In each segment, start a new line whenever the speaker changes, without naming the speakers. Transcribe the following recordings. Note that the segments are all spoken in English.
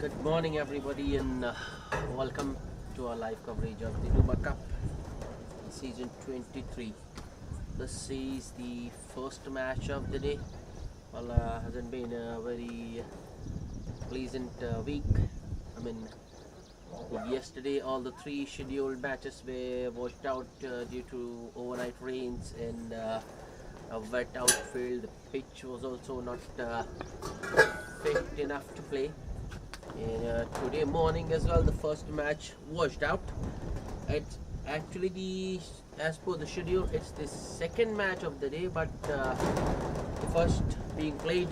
Good morning, everybody, and welcome to our live coverage of the Ruma Cup season 23. This is the first match of the day. Well, hasn't been a very pleasant week. I mean, yesterday all the three scheduled matches were washed out due to overnight rains and a wet outfield. The pitch was also not fit enough to play. And today morning as well, the first match washed out. It's actually as per the schedule, it's the second match of the day, but the first being played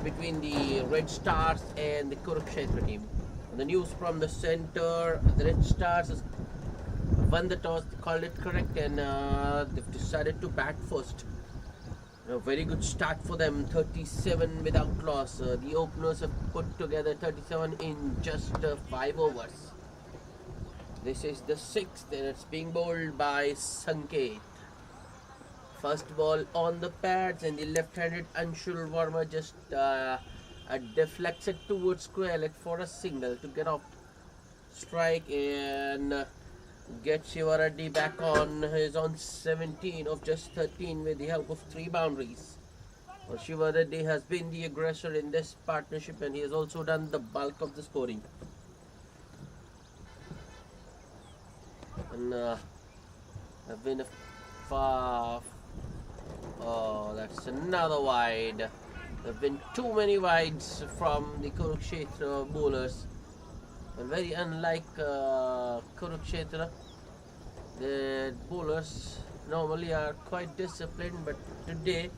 between the Red Stars and the Kurukshetra team. And the news from the center: the Red Stars has won the toss, called it correct, and they've decided to bat first. A very good start for them, 37 without loss. The openers have put together 37 in just 5 overs. This is the sixth, and it's being bowled by Sanket. First ball on the pads, and the left-handed Anshul Verma just deflects it towards square leg for a single to get off strike and get Shiva Reddy back on. He's on 17 of just 13 with the help of 3 boundaries. Well, Shiva Reddy has been the aggressor in this partnership, and he has also done the bulk of the scoring. And have been a far. Oh, that's another wide. There have been too many wides from the Kurukshetra bowlers. And very unlike Kurukshetra, the bowlers normally are quite disciplined, but today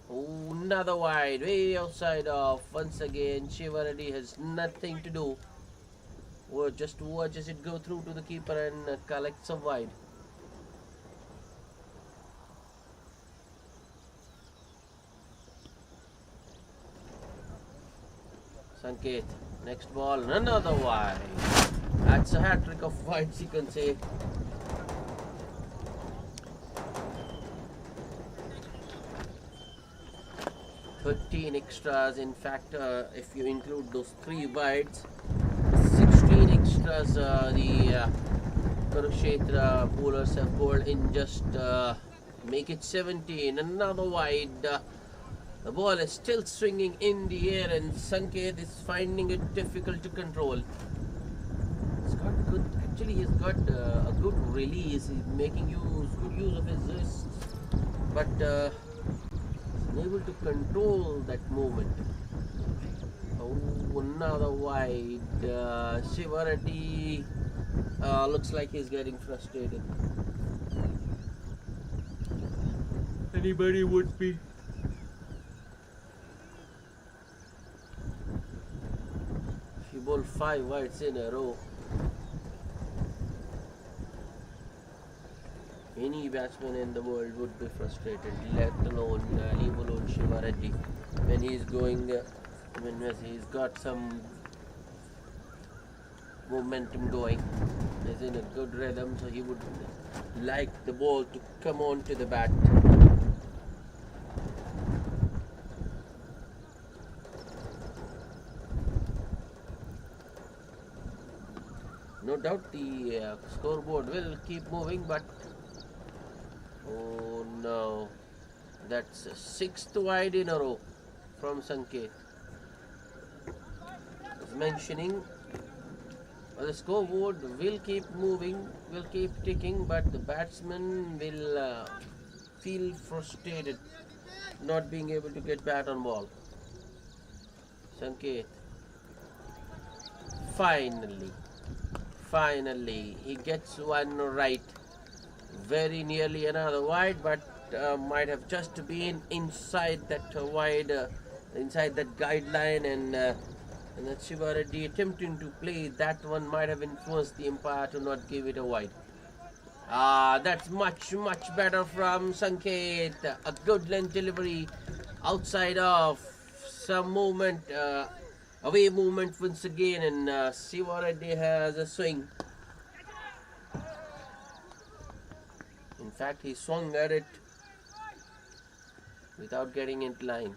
another wide, way outside of. Once again, Shiva Reddy has nothing to do. Or just watches it go through to the keeper and collects a wide. Sanket, next ball, another wide. That's a hat trick of wides, you can say. "13 extras, in fact, if you include those 3 wides, 16 extras the Kurukshetra bowlers have bowled in just make it 17. Another wide. The ball is still swinging in the air, and Sanket is finding it difficult to control. He's got good. Actually, he's got a good release. He's making good use of his wrists, but he's unable to control that movement. Oh, another wide. Shiva Reddy looks like he's getting frustrated. Anybody would be. Bowl 5 wides in a row. Any batsman in the world would be frustrated, let alone leave alone Shiva Reddy when he's going, when he's got some momentum going. He's in a good rhythm, so he would like the ball to come on to the bat. No doubt the scoreboard will keep moving, but oh no, that's a 6th wide in a row from Sanket. As mentioning, the scoreboard will keep moving, will keep ticking, but the batsman will feel frustrated not being able to get bat on ball. Sanket, finally, he gets one right. Very nearly another wide, but might have just been inside that wide, inside that guideline, and that Shiva Reddy attempting to play that one might have influenced the umpire to not give it a wide. That's much better from Sanket. A good length delivery outside of some movement. Away movement once again, and Shiva Reddy has a swing. In fact, he swung at it without getting into line.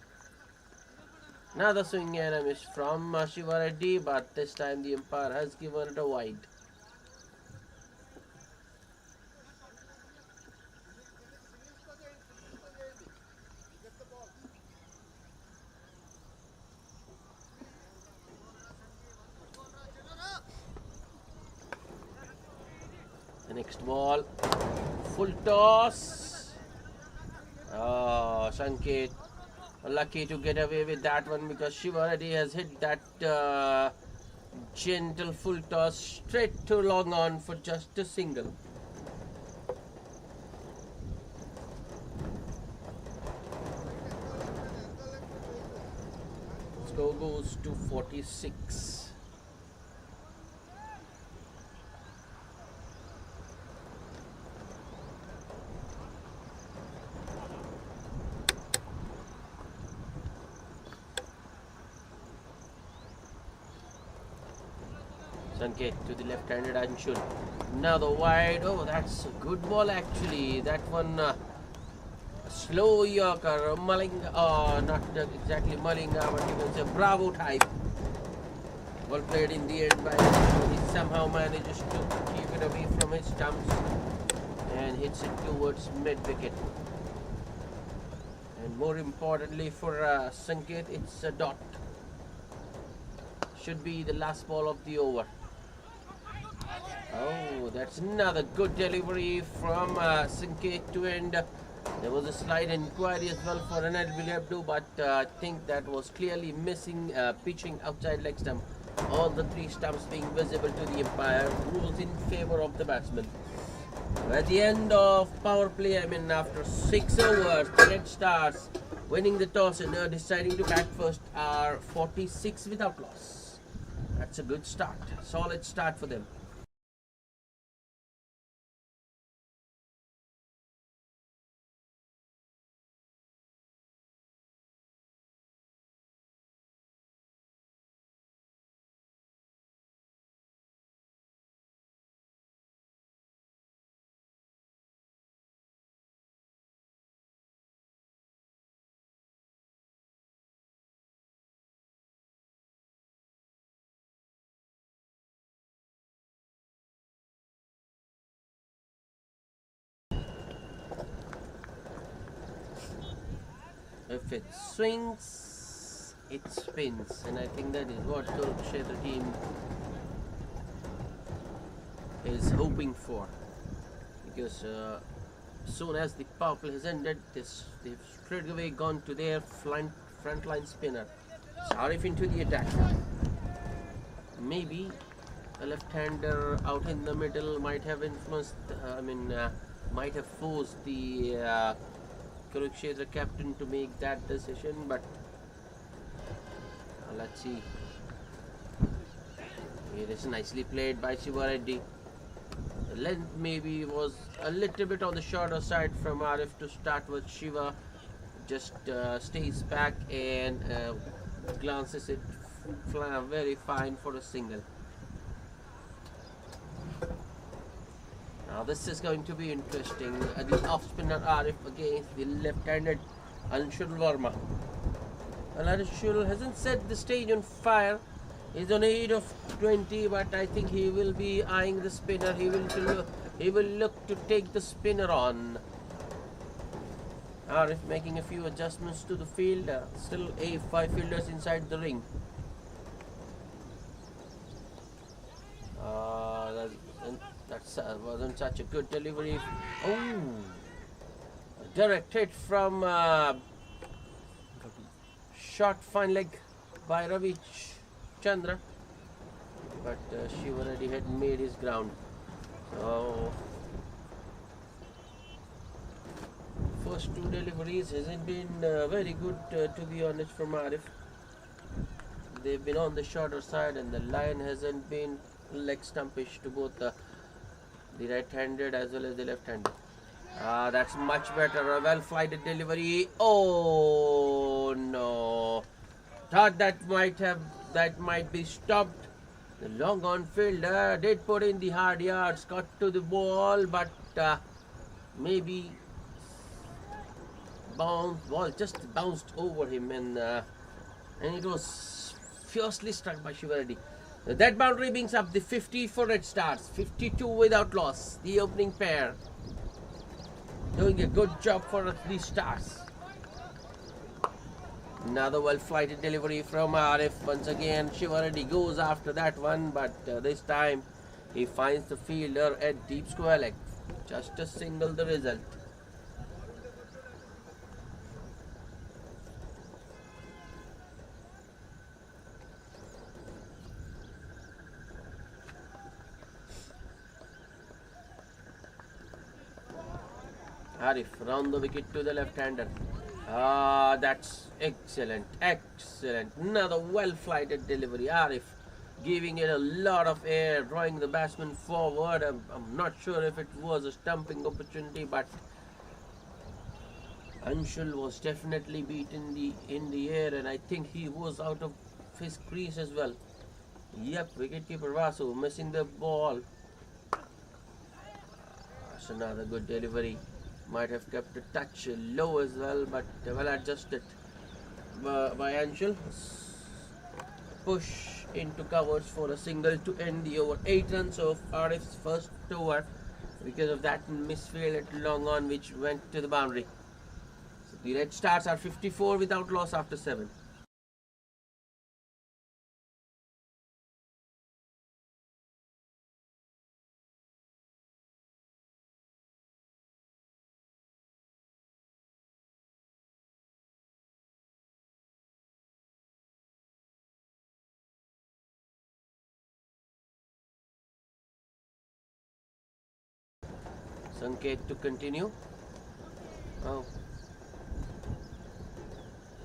Another swing and a miss from Shiva Reddy, but this time the umpire has given it a wide. The next ball, full toss. Oh, Sanket lucky to get away with that one because Shiva Reddy has hit that gentle full toss straight to long on for just a single. Score goes to 46. Sanket to the left-handed Anshul. Now the wide. Oh, that's a good ball actually. That one slow yorker, Malinga, not exactly Malinga, but you can say Bravo type. Well played in the end by Anshul. He somehow manages to keep it away from his stumps and hits it towards mid-wicket. And more importantly for Sanket, it's a dot. Should be the last ball of the over. Oh, that's another good delivery from Sanket to end. There was a slight inquiry as well for Anil Abdu, but I think that was clearly missing pitching outside leg stump. All the three stumps being visible to the umpire, rules in favour of the batsman. At the end of power play, after 6 overs, the Red Stars winning the toss and deciding to bat first are 46 without loss. That's a good start, solid start for them. If it swings, it spins, and I think that is what the Kurukshetra team is hoping for, because soon as the power play has ended, they've straight away gone to their frontline spinner. Sarif into the attack. Maybe a left-hander out in the middle might have influenced, might have forced the Kurukshetra captain to make that decision, but let's see. It is nicely played by Shiva Reddy. The length maybe was a little bit on the shorter side from Arif to start with. Shiva just stays back and glances it very fine for a single. Now this is going to be interesting. The off-spinner Arif against the left-handed Anshul Verma. Well, Anshul hasn't set the stage on fire. He's on 8 of 20, but I think he will be eyeing the spinner. He will look to take the spinner on. Arif making a few adjustments to the field. Still 5 fielders inside the ring. That wasn't such a good delivery. Oh, a direct hit from short fine leg by Ravi Chandra, but Shiva already had made his ground. So first 2 deliveries hasn't been very good, to be honest, from Arif. They've been on the shorter side, and the line hasn't been leg stumpish to both the right-handed as well as the left-handed. That's much better. A well-flighted delivery. Oh no! Thought that might be stopped. The long on fielder did put in the hard yards, got to the ball, but maybe ball just bounced over him, and it was fiercely struck by Shiva Reddy. That boundary brings up the 50 for Red Stars, 52 without loss. The opening pair doing a good job for the Stars. Another well-flighted delivery from Arif. Once again, Shiva Reddy goes after that one, but this time he finds the fielder at deep square leg. Just a single the result. Arif round the wicket to the left-hander. Ah, that's excellent, excellent. Another well-flighted delivery. Arif giving it a lot of air, drawing the batsman forward. I'm not sure if it was a stumping opportunity, but Anshul was definitely beaten in the air, and I think he was out of his crease as well. Yep, wicketkeeper Vasu missing the ball. That's another good delivery. Might have kept a touch low as well, but well adjusted by Anshul. Push into covers for a single to end the over. 8 runs of Arif's first over because of that misfield at long on, which went to the boundary. So the Red Stars are 54 without loss after 7. Sanket to continue. Oh,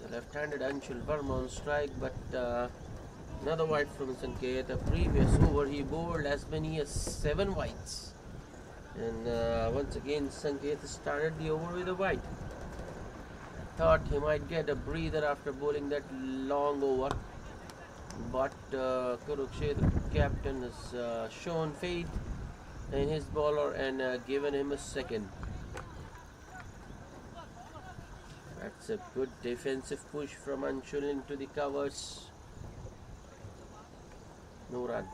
the left-handed Anshul Verma on strike, but another wide from Sanket. A previous over he bowled as many as 7 wides, and once again Sanket started the over with a wide. Thought he might get a breather after bowling that long over, but Kurukshetra captain has shown faith in his bowler and given him a second. That's a good defensive push from Anshul into the covers. No run.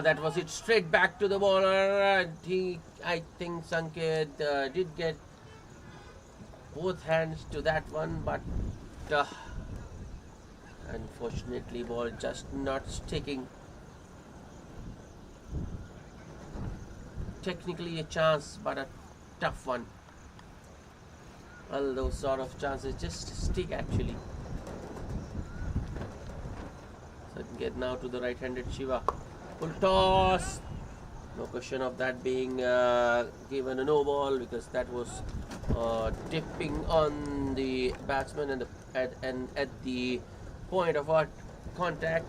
That was it, straight back to the bowler. I think Sanket did get both hands to that one, but unfortunately ball just not sticking. Technically a chance, but a tough one. Well, those sort of chances just stick actually. So get now to the right-handed Shiva. Full toss. No question of that being given a no ball, because that was tipping on the batsman and at the point of our contact,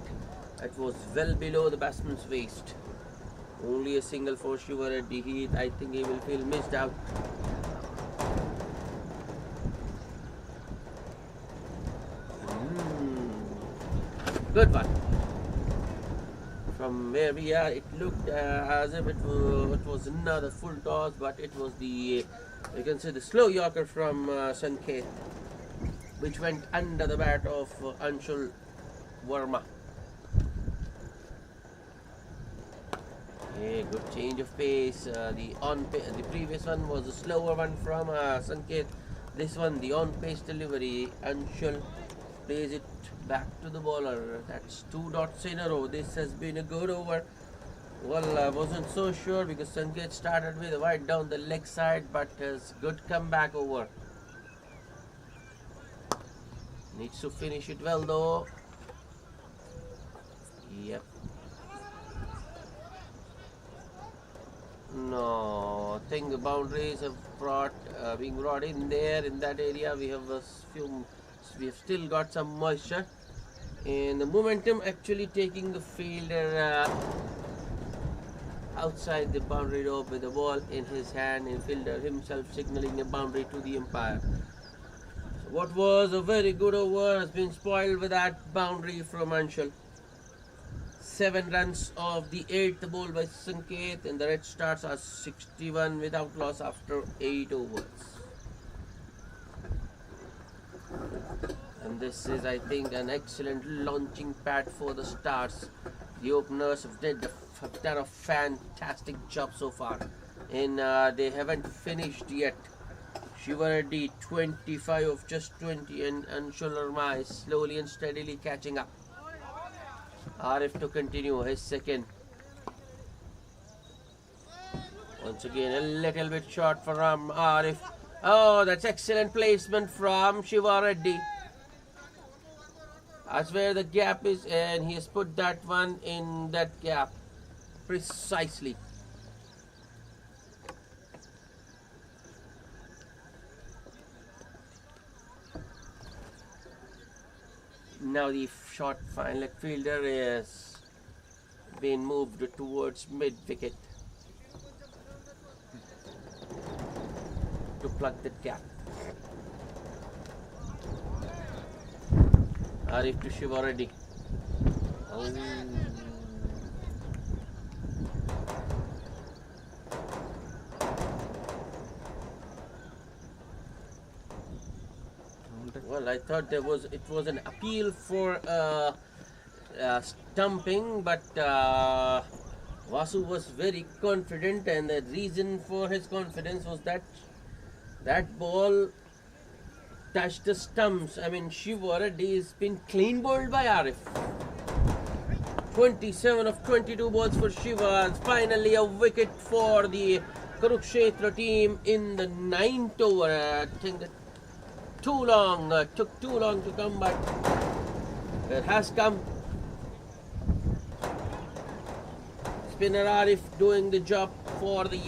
it was well below the batsman's waist. Only a single for Shiva Reddy. I think he will feel missed out. Good one. From where we are, it looked as if it was another full toss, but it was the, you can say, the slow Yorker from Sanket, which went under the bat of Anshul Verma. Okay, good change of pace. The previous one was a slower one from Sanket. This one, the on-pace delivery. Anshul plays it back to the bowler. That's 2 dots in a row. This has been a good over. Well, I wasn't so sure because Sanket started with a wide down the leg side, but has good comeback over. Needs to finish it well though. Yep. No, I think the boundaries have being brought in there in that area. We have still got some moisture, and the momentum actually taking the fielder outside the boundary rope with the ball in his hand, and fielder himself signaling a boundary to the umpire. So what was a very good over has been spoiled with that boundary from Anshul. 7 runs of the 8th ball by Sanket, and the Red Stars are 61 without loss after 8 overs. And this is, I think, an excellent launching pad for the Stars. The openers have done a fantastic job so far, and they haven't finished yet. Shivareddy 25 of just 20, and Anshul Ruma is slowly and steadily catching up. Arif to continue his second. Once again, a little bit short from Arif. Oh, that's excellent placement from Shivareddy. That's where the gap is, and he has put that one in that gap precisely. Now the short fine leg fielder is being moved towards mid wicket to plug that gap. Arif to Shivareddy. Oh. Well, I thought it was an appeal for stumping, but Vasu was very confident, and the reason for his confidence was that that ball touched the stumps. I mean, Shivareddy has been clean bowled by Arif. 27 of 22 balls for Shiva. Finally, a wicket for the Kurukshetra team in the 9th over. I think that took too long to come, but it has come. Spinner Arif doing the job for the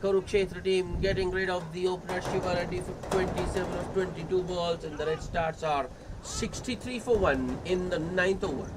Kurukshetra team, getting rid of the opener Shivareddy for 27 of 22 balls, and the Red Stars are 63 for 1 in the 9th over.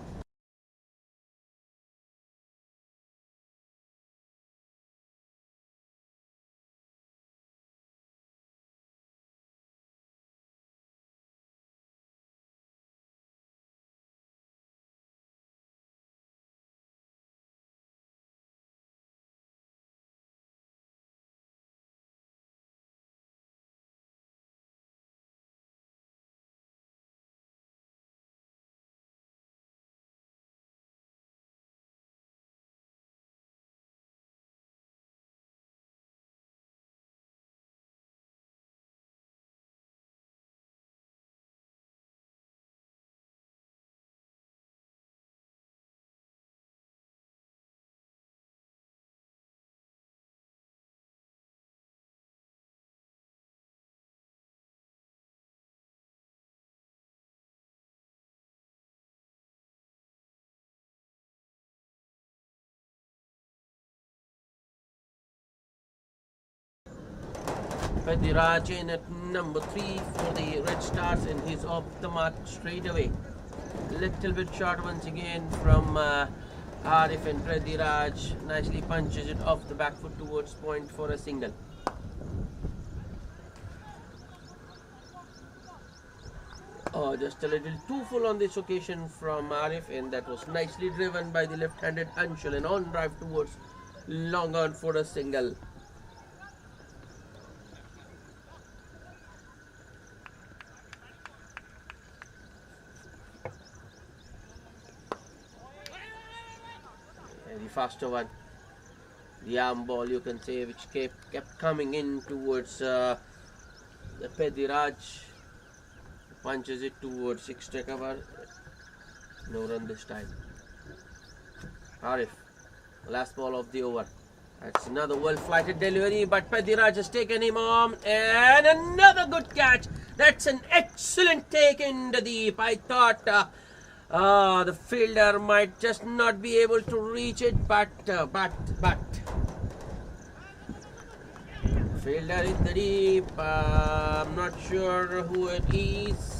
Pediraj in at number 3 for the Red Stars, and he's off the mark straight away. Little bit short once again from Arif, and Pediraj nicely punches it off the back foot towards point for a single. Oh, just a little too full on this occasion from Arif, and that was nicely driven by the left-handed Anshul, and on drive towards long on for a single. The faster one, the arm ball, you can say, which kept coming in towards the Pediraj. Punches it towards extra cover. No run this time. Arif, last ball of the over. That's another well-flighted delivery, but Pediraj has taken him on, and another good catch. That's an excellent take in the deep. I thought the fielder might just not be able to reach it, but fielder in the deep. I'm not sure who it is.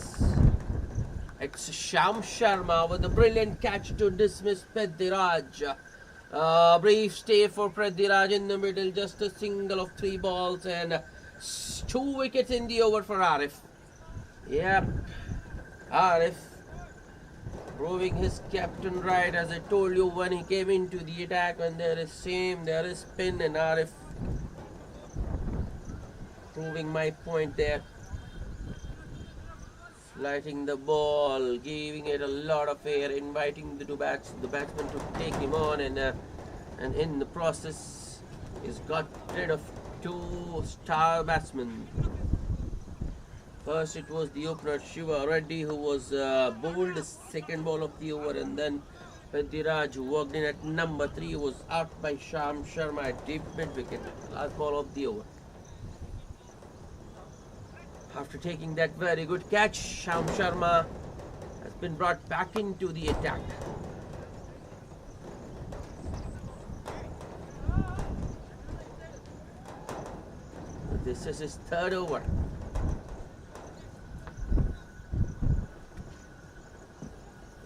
It's Sham Sharma with a brilliant catch to dismiss Pediraj. Brief stay for Pediraj in the middle, just a single of 3 balls, and 2 wickets in the over for Arif. Yep, Arif proving his captain right, as I told you when he came into the attack. When there is spin and Arif, proving my point there. Flighting the ball, giving it a lot of air, inviting the batsmen to take him on, and in the process, he's got rid of 2 star batsmen. First, it was the opener Shiva Reddy, who was bowled second ball of the over, and then Pediraj, who worked in at number 3, was out by Sham Sharma at deep mid wicket, last ball of the over. After taking that very good catch, Sham Sharma has been brought back into the attack. This is his 3rd over.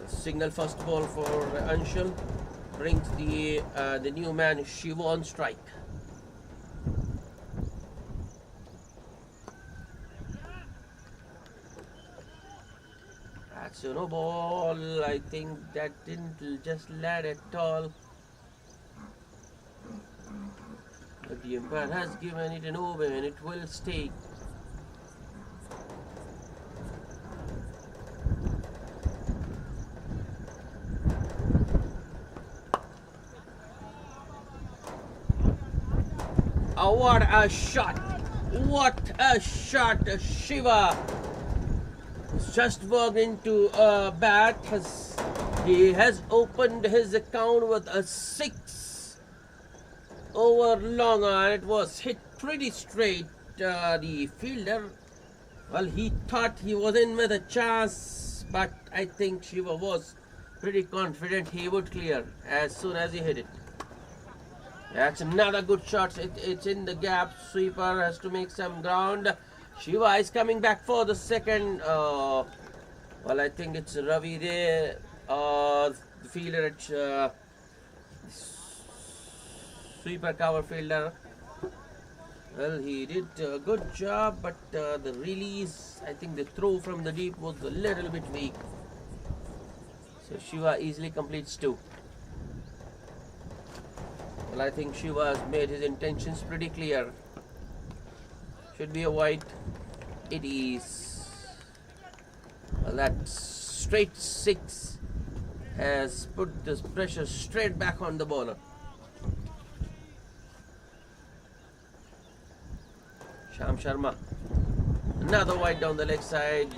A single first ball for Anshul brings the new man Shiva on strike. That's no ball. I think that didn't just land at all. But the umpire has given it an over and it will stay. Oh, what a shot! What a shot! Shiva has just walked into a bat. He has opened his account with a 6 over long on. It was hit pretty straight. The fielder, well, he thought he was in with a chance, but I think Shiva was pretty confident he would clear as soon as he hit it. That's another good shot. It's in the gap. Sweeper has to make some ground. Shiva is coming back for the second. Well, I think it's Ravi there. The fielder at sweeper cover fielder. Well, he did a good job, but the release, I think the throw from the deep was a little bit weak. So Shiva easily completes 2. Well, I think Shiva has made his intentions pretty clear. Should be a wide. It is. Well, that straight 6 has put this pressure straight back on the bowler. Sham Sharma. Another wide down the leg side.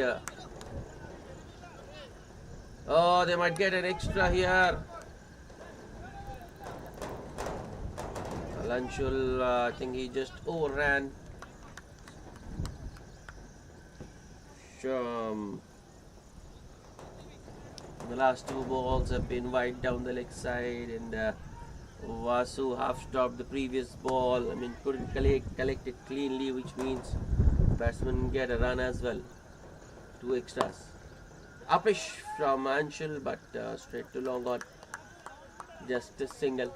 Oh, they might get an extra here. Anshul, I think he just overran. The last 2 balls have been wide down the leg side, and Vasu half stopped the previous ball. I mean, couldn't collect it cleanly, which means batsman get a run as well. 2 extras. Upish from Anshul, but straight to long on. Just a single.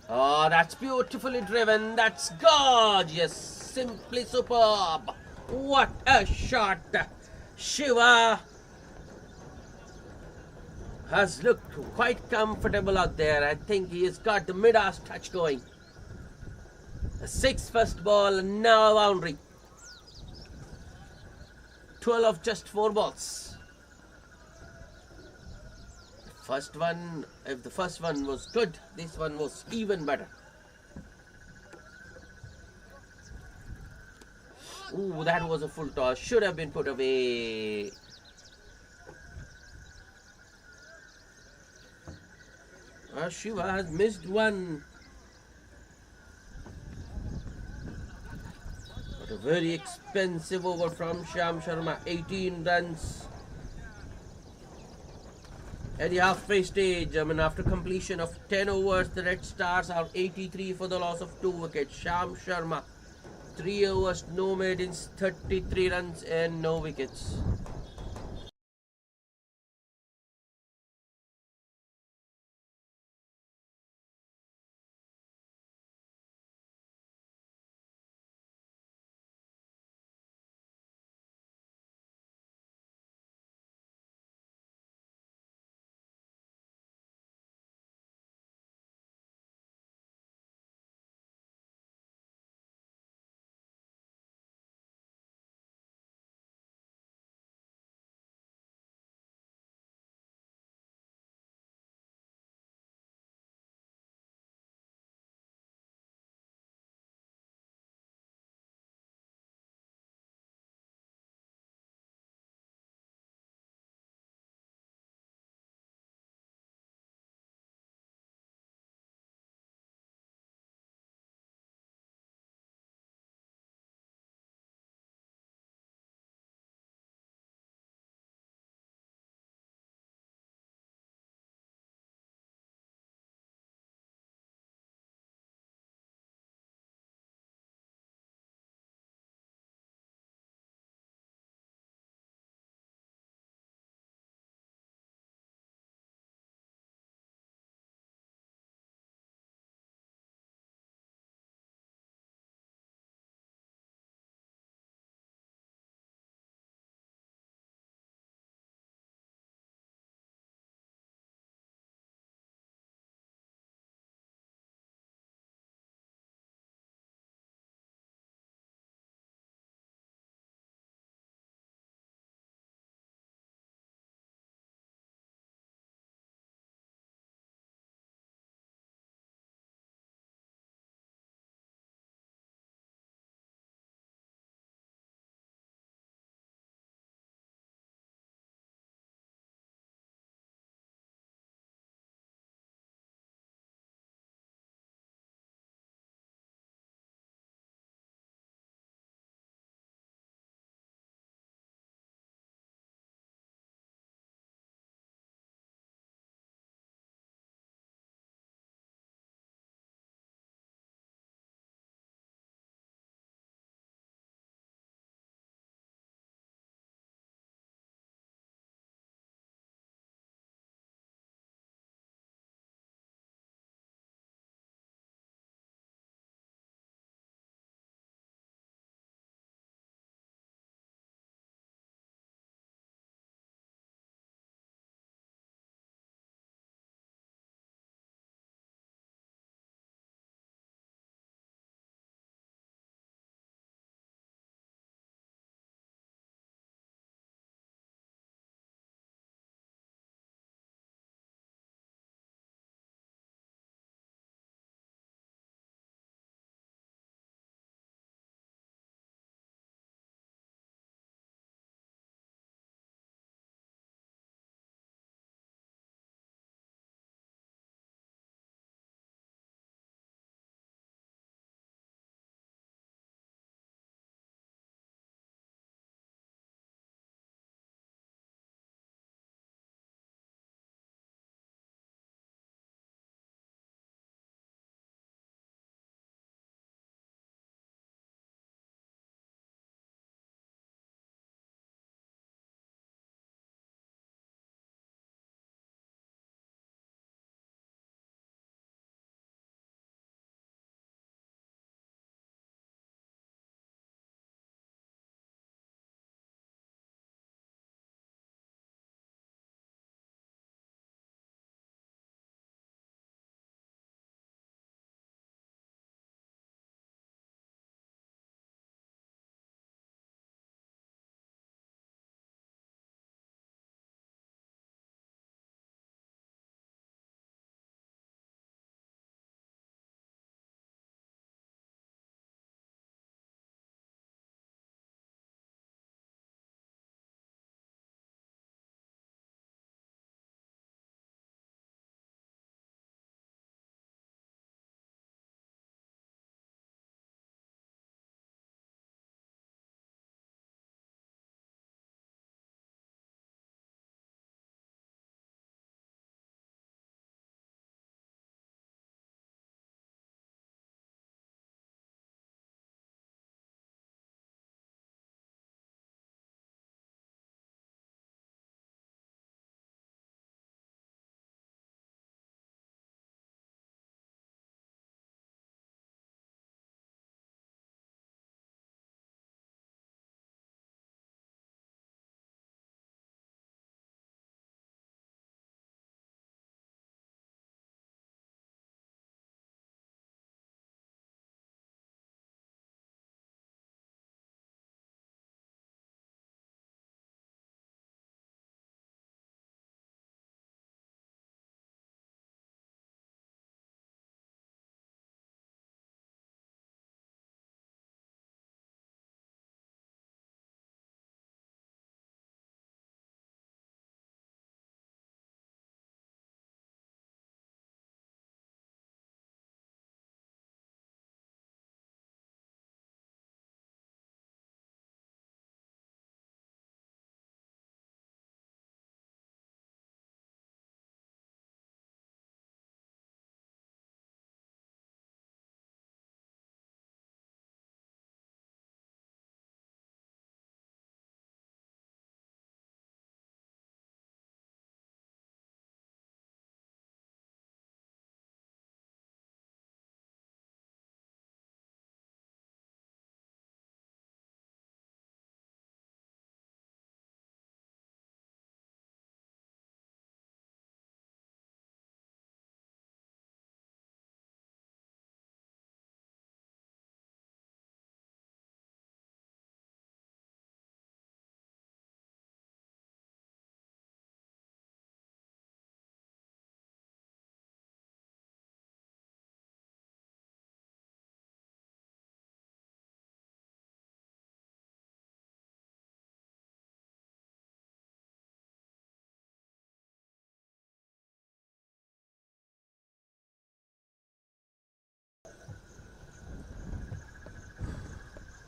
Oh, that's beautifully driven. That's gorgeous. Simply superb. What a shot. Shiva has looked quite comfortable out there. I think he has got the mid-arse touch going. A 6 first ball, and now a boundary. 12 of just 4 balls. If the first one was good, this one was even better. Ooh, that was a full toss. Should have been put away. Shiva has missed one. But a very expensive over from Sham Sharma. 18 runs. At the halfway stage, after completion of 10 overs, the Red Stars are 83 for the loss of 2 wickets. Sham Sharma, 3 overs, no maidens, 33 runs and no wickets.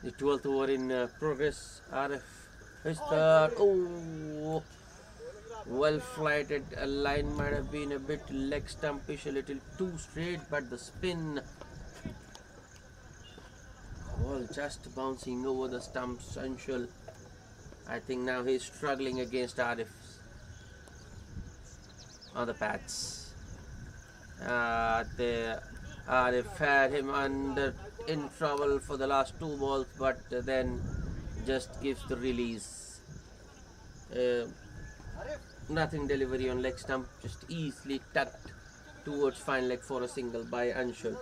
The 12th over in progress. RF is the well flighted. A line might have been a bit leg stumpish, a little too straight, but the spin ball just bouncing over the stumps. Anshul, I think now he's struggling against Arif on the pads. Arif had him in trouble for the last two balls, but then just gives the release. Nothing delivery on leg stump, just easily tucked towards fine leg for a single by Anshul.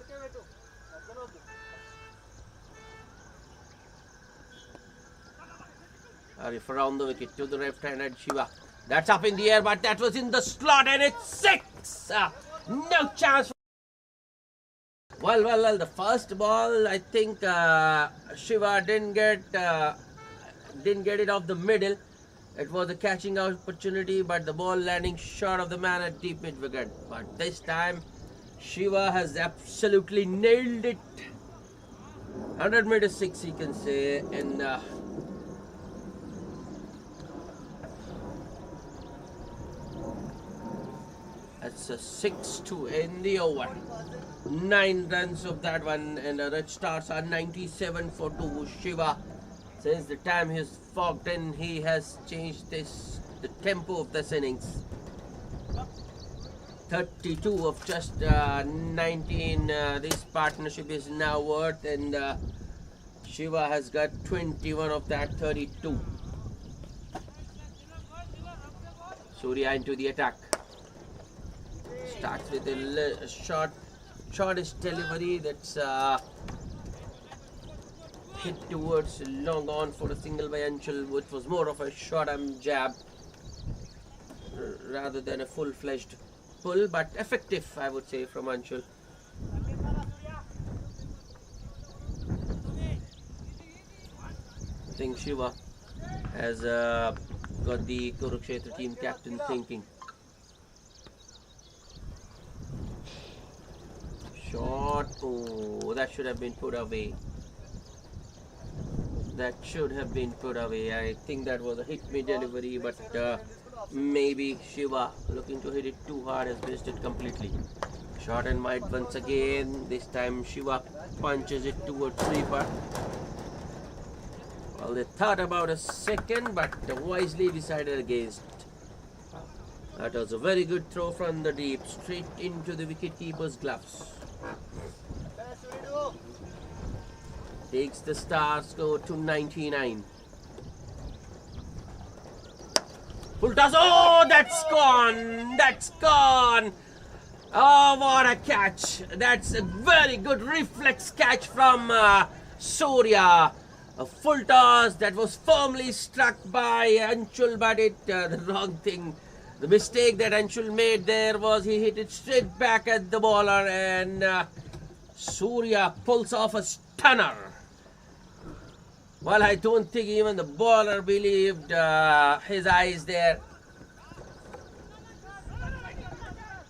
Arif around the wicket to the left hand and Shiva. That's up in the air, but that was in the slot and it's six. No chance. Well, the first ball, I think Shiva didn't get it off the middle. It was a catching opportunity, but the ball landing short of the man at deep mid wicket. But this time, Shiva has absolutely nailed it. 100 meter six, you can say, and that's a 6 to end the over. 9 runs of that one, and the red stars are 97 for 2. Shiva, since the time he's fogged in, he has changed the tempo of this innings. 32 of just 19 this partnership is now worth, and Shiva has got 21 of that 32. Surya into the attack. Starts with a shortest delivery that's hit towards long on for a single by Anshul, which was more of a short arm jab rather than a full-fledged pull, but effective, I would say, from Anshul. I think Shiva has got the Kurukshetra team captain thinking. Short, oh, that should have been put away. That should have been put away. I think that was a hit me delivery, but maybe Shiva, looking to hit it too hard, has missed it completely. Short and wide once again. This time Shiva punches it towards sweeper. Well, they thought about a second, but wisely decided against. That was a very good throw from the deep, straight into the wicketkeeper's gloves. Takes the stars, go to 99. Full toss. Oh, that's gone. That's gone. Oh, what a catch. That's a very good reflex catch from Surya. A full toss that was firmly struck by Anshul, but the wrong thing. The mistake that Anshul made there was he hit it straight back at the bowler, and Surya pulls off a stunner. Well, I don't think even the bowler believed his eyes there.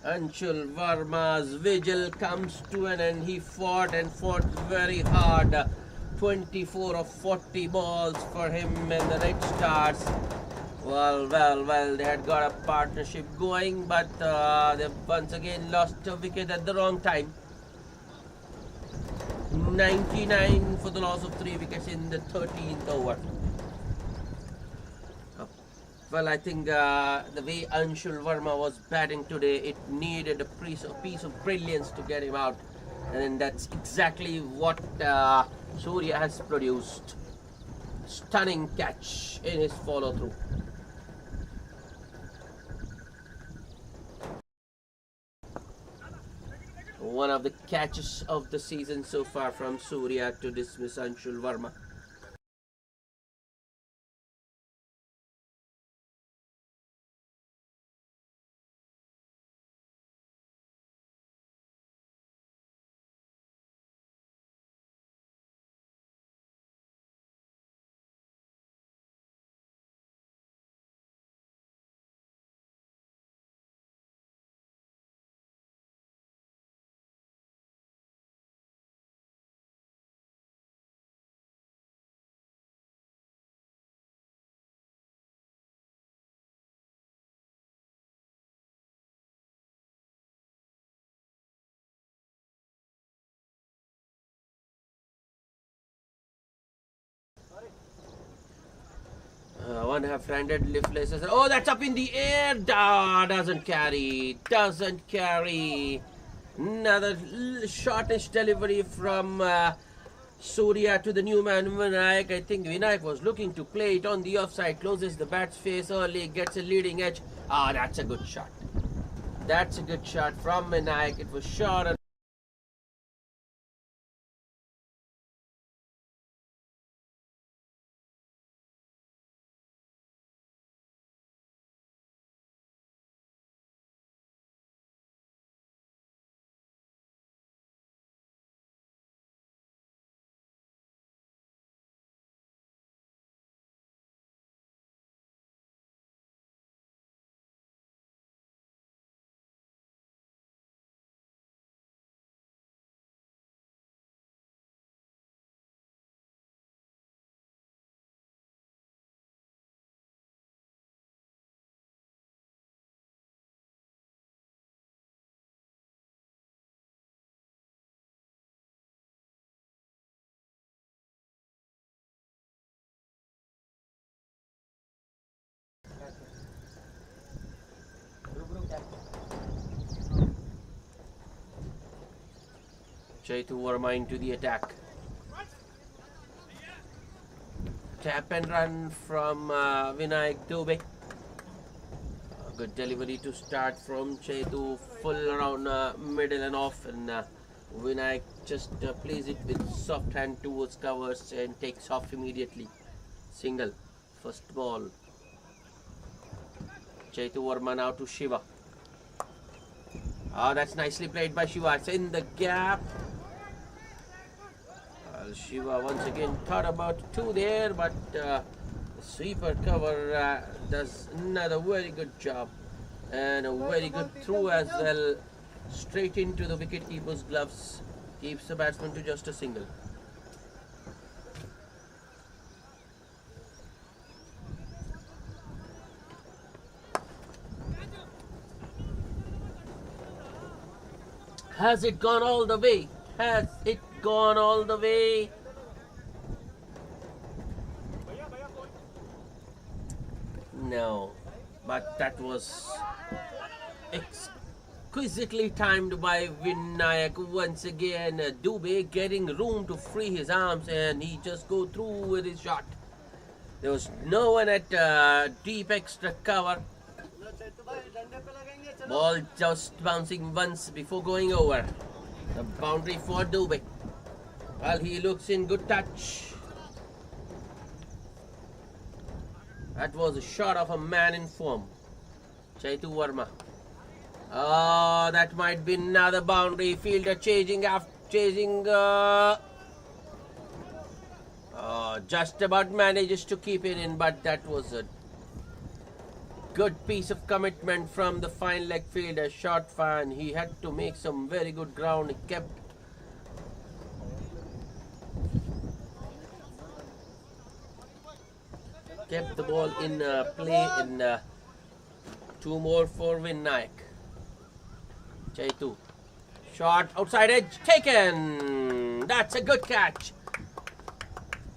Anshul Verma's vigil comes to an end. He fought and fought very hard. 24 of 40 balls for him and the Red Stars. Well, they had got a partnership going, but they once again lost a wicket at the wrong time. 99 for the loss of 3 wickets in the 13th over. Well, I think the way Anshul Verma was batting today, it needed a piece of brilliance to get him out. And that's exactly what Surya has produced. Stunning catch in his follow-through. One of the catches of the season so far from Surya to dismiss Anshul Verma. One-handed lift. Oh, that's up in the air. Doesn't carry. Doesn't carry. Another shortish delivery from Surya to the new man Vinayak. I think Vinayak was looking to play it on the offside. Closes the bat's face early. Gets a leading edge. That's a good shot. That's a good shot from Vinayak. It was short. Chaitu Verma into the attack. Tap and run from Vinayak Dubey. Good delivery to start from Chaitu. Full around middle and off. And Vinayak just plays it with soft hand towards covers and takes off immediately. Single. First ball. Chaitu Verma now to Shiva. That's nicely played by Shiva. It's in the gap. Shiva once again thought about two there, but the sweeper cover does another very good job and a very good throw as well, straight into the wicketkeeper's gloves, keeps the batsman to just a single. Has it gone all the way? Has it gone all the way? No, but that was exquisitely timed by Vinayak once again. Dubey getting room to free his arms and he just go through with his shot. There was no one at deep extra cover. Ball just bouncing once before going over. The boundary for Dubey. Well, he looks in good touch. That was a shot of a man in form. Chaitu Verma. That might be another boundary. Fielder chasing just about manages to keep it in, but that was a good piece of commitment from the fine leg fielder. Short fan. He had to make some very good ground. He kept the ball in play in two more for Vinayak. Chaitu. Shot outside edge taken. That's a good catch.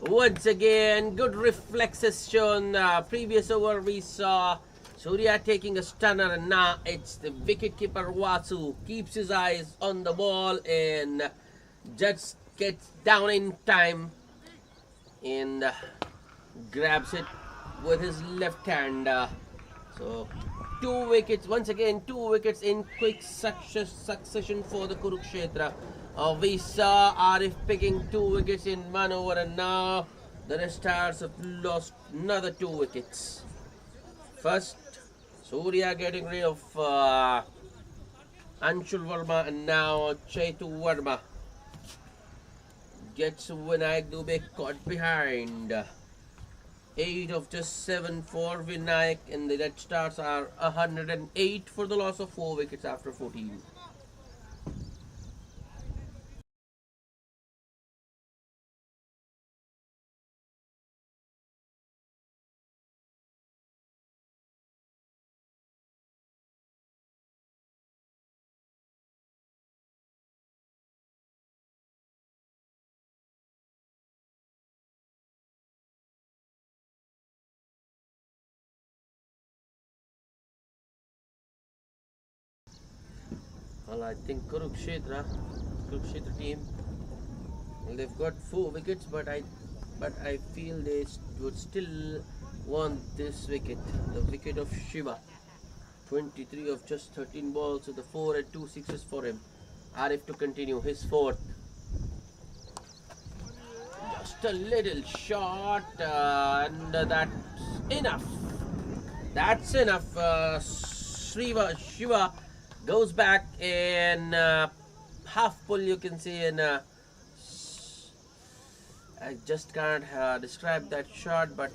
Once again, good reflexes shown. Previous over we saw Surya taking a stunner, and now it's the wicketkeeper Vasu. Keeps his eyes on the ball and just gets down in time and grabs it with his left hand. So 2 wickets, once again 2 wickets in quick succession for the Kurukshetra. We saw Arif picking 2 wickets in 1 over, and now the Stars have lost another 2 wickets. First, Surya getting rid of Anshul Verma, and now Chaitu Verma gets Vinayak Dubey caught behind. 8 of just 7 for Vinayak, and the Red Stars are 108 for the loss of 4 wickets after 14. Well, I think Kurukshetra team, well, they've got 4 wickets, but I feel they would still want this wicket, the wicket of Shiva. 23 of just 13 balls with the 4 and 2 sixes for him. Arif to continue his fourth. Just a little shot, and that's enough. That's enough. Shiva goes back in half pull, you can see, and I just can't describe that shot, but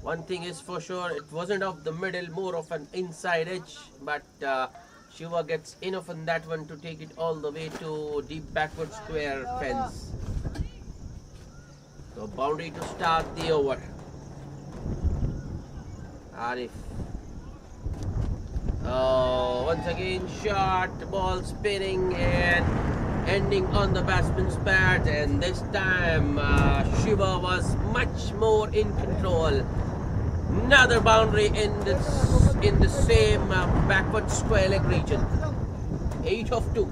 one thing is for sure, it wasn't off the middle, more of an inside edge, but Shiva gets enough on that one to take it all the way to deep backward square fence. So boundary to start the over. Arif. Oh, once again shot, ball spinning and ending on the batsman's pad, and this time Shiva was much more in control. Another boundary in the same backward square leg region. 8 of 2.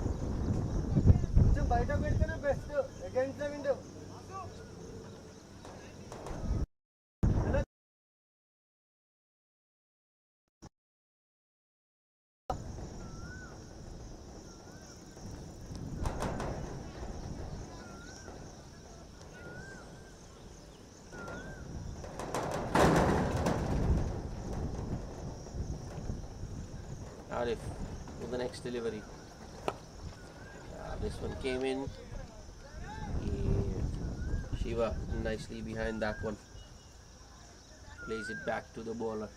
Arif with the next delivery. This one came in. Shiva nicely behind that one. Plays it back to the bowler.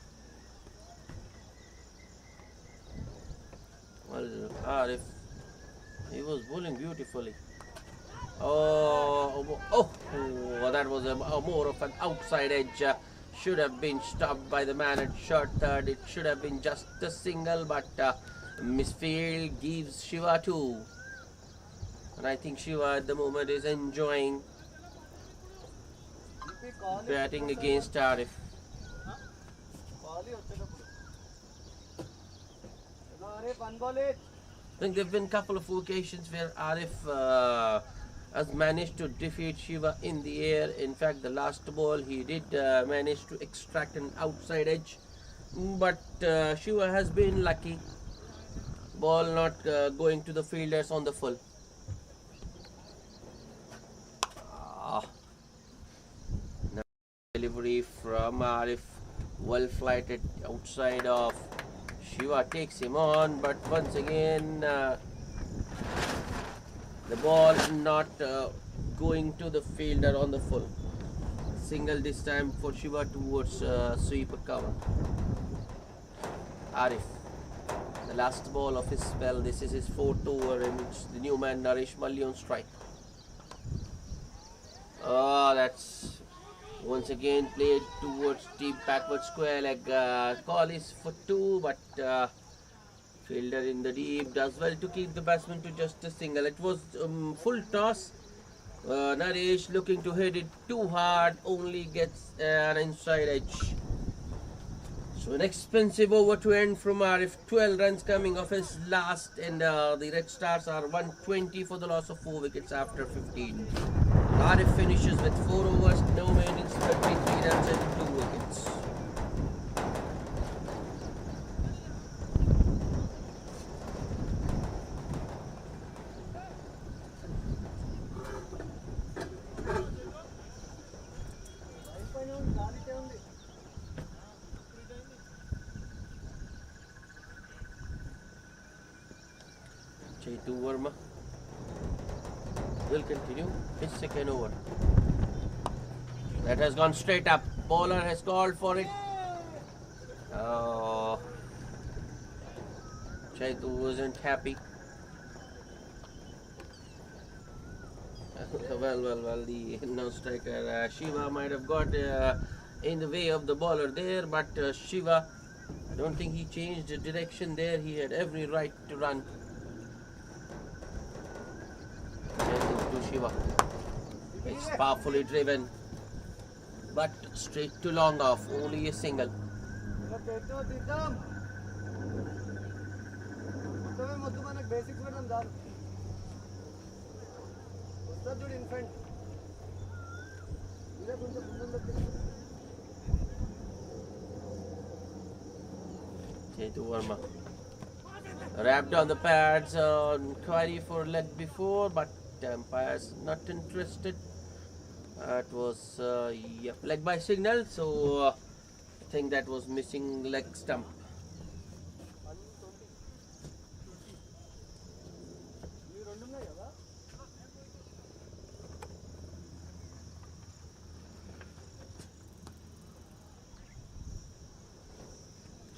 Well, Arif, he was bowling beautifully. Oh, that was a more of an outside edge. Should have been stopped by the man at short third. It should have been just a single, but misfield gives Shiva 2. And I think Shiva at the moment is enjoying batting against Arif. I think there have been a couple of occasions where Arif has managed to defeat Shiva in the air. In fact, the last ball he did manage to extract an outside edge, but Shiva has been lucky. Ball not going to the fielders on the full. Delivery from Arif, well flighted outside of Shiva, takes him on, but once again the ball not going to the fielder on the full. Single this time for Shiva towards sweeper cover. Arif, the last ball of his spell. This is his 4th over in which the new man Naresh Malli on strike. Oh, that's once again played towards deep backward square leg. Call is for 2, but fielder in the deep does well to keep the batsman to just a single. It was full toss. Naresh looking to hit it too hard, only gets an inside edge. So an expensive over to end from Arif. 12 runs coming off his last, and the Red Stars are 120 for the loss of 4 wickets after 15. Arif finishes with 4 overs, no maintenance, 23 runs and 2 wickets. Chetu Verma will continue his 2nd over. That has gone straight up. Bowler has called for it. Chetu wasn't happy. Well, the non-striker Shiva might have got in the way of the bowler there, but Shiva, I don't think he changed the direction there. He had every right to run. To Shiva. It's powerfully driven, but straight to long off, only a single. Chetu Verma wrapped on the pads on query for leg before, but umpires not interested. It was yep, leg by signal, so I think that was missing leg stump.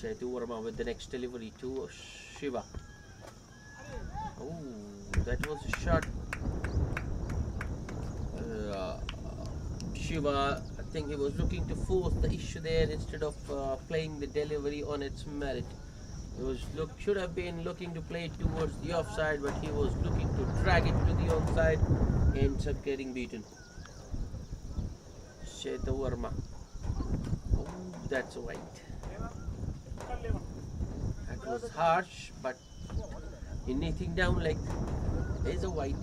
Chetu Verma with the next delivery to Shiva. Oh, that was a shot. Shiva, I think he was looking to force the issue there instead of playing the delivery on its merit. He was should have been looking to play it towards the offside, but he was looking to drag it to the onside. Ends up getting beaten. Chetu Verma. Oh, that's a white. That was harsh, but anything down like is a white.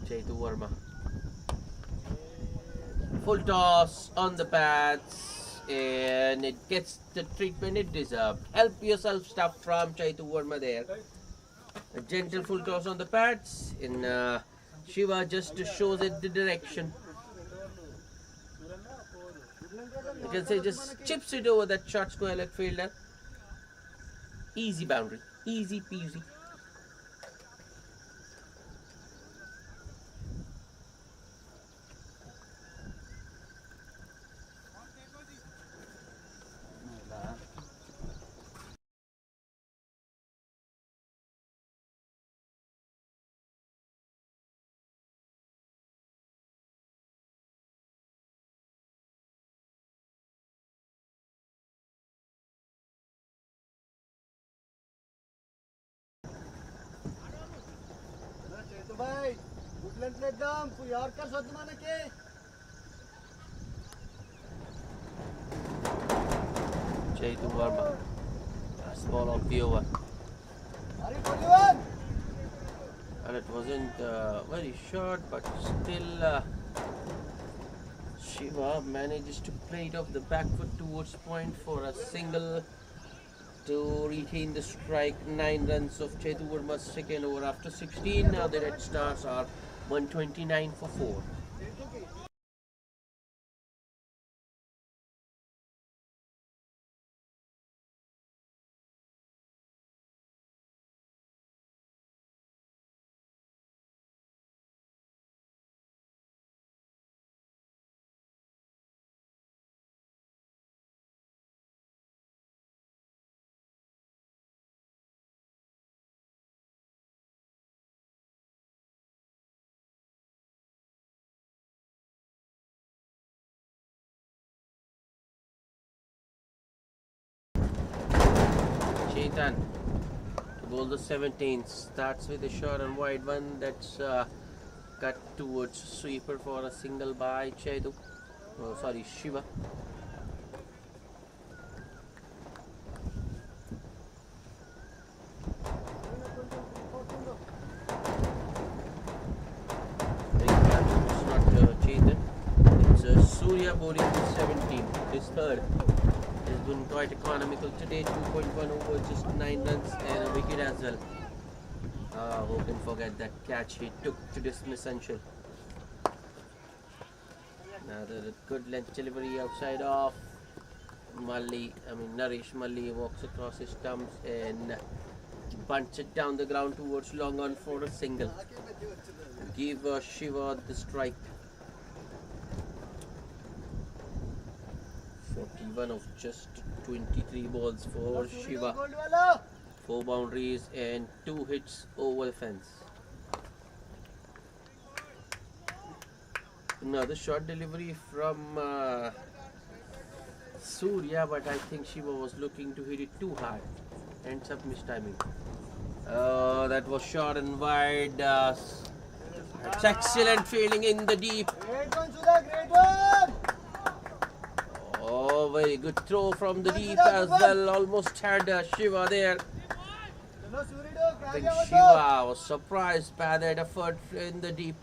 Chetu Verma. Full toss on the pads, and it gets the treatment it deserved. Help yourself stuff from Chetu Verma there. A gentle full toss on the pads, and Shiva just shows it the direction. You can say just chips it over that short square leg fielder. Easy boundary, easy peasy. Chetu Verma. Last ball of the over. And it wasn't very short, but still Shiva manages to play it off the back foot towards point for a single to retain the strike. 9 runs of Chetu Verma's second over after 16. Now the Red Stars are 129 for 4. Chetan to bowl the 17th starts with a short and wide one that's cut towards sweeper for a single by Chetu. Oh, sorry, Shiva. It's not Chetan. It's Surya bowling with 17. His third. Has been quite economical today, 2.1 over, just 9 runs and a wicket as well. Who can forget that catch he took to dismiss Anshul. Another good length delivery outside off. Naresh Malli walks across his stumps and bunts it down the ground towards long on for a single. Give Shiva the strike. 41 of just 23 balls for Shiva. 4 boundaries and 2 hits over the fence. Another short delivery from Surya, but I think Shiva was looking to hit it too hard. Ends up mistiming. That was short and wide. That's excellent fielding in the deep.
Great one, Sudha, great one.
Oh, very good throw from the deep as well. Almost had Shiva there.
Chalo, Surido,
I think
Kaya
Shiva was surprised by that effort in the deep.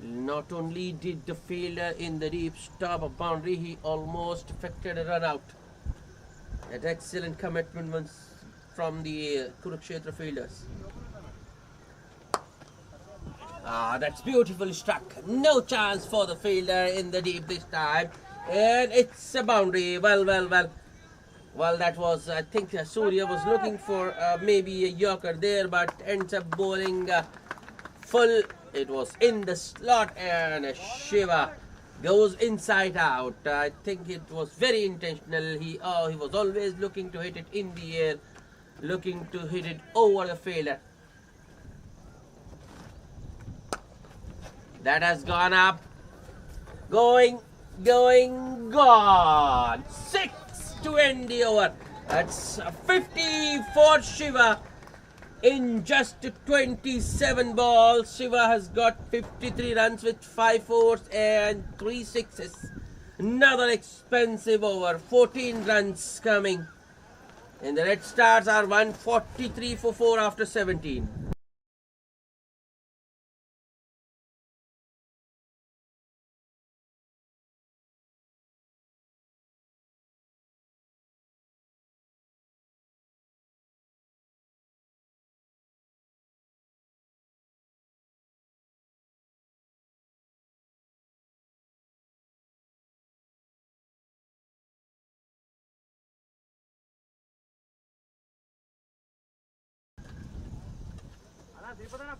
Not only did the fielder in the deep stop a boundary, he almost effected a run out. That excellent commitment was from the Kurukshetra fielders. Ah, that's beautifully struck. No chance for the fielder in the deep this time. And it's a boundary. Well, that was, I think Surya was looking for maybe a yorker there, but ends up bowling full. It was in the slot and Shiva goes inside out. I think it was very intentional. He was always looking to hit it in the air, looking to hit it over the fielder. That has gone up. Gone. 6 to end the over. That's 50 for Shiva. In just 27 balls, Shiva has got 53 runs with 5 fours and 3 sixes. Another expensive over. 14 runs coming. And the Red Stars are 143 for 4 after 17.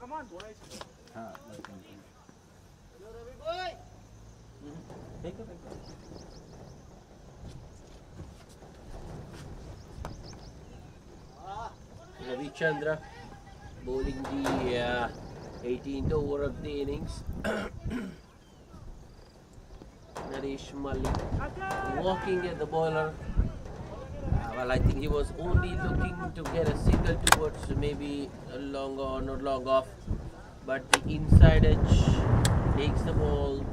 Come on.
Ravi Chandra bowling the 18th over of the innings. Naresh Malli walking at the bowler. Well, I think he was only looking to get a single towards maybe a long on or long off, but the inside edge takes the ball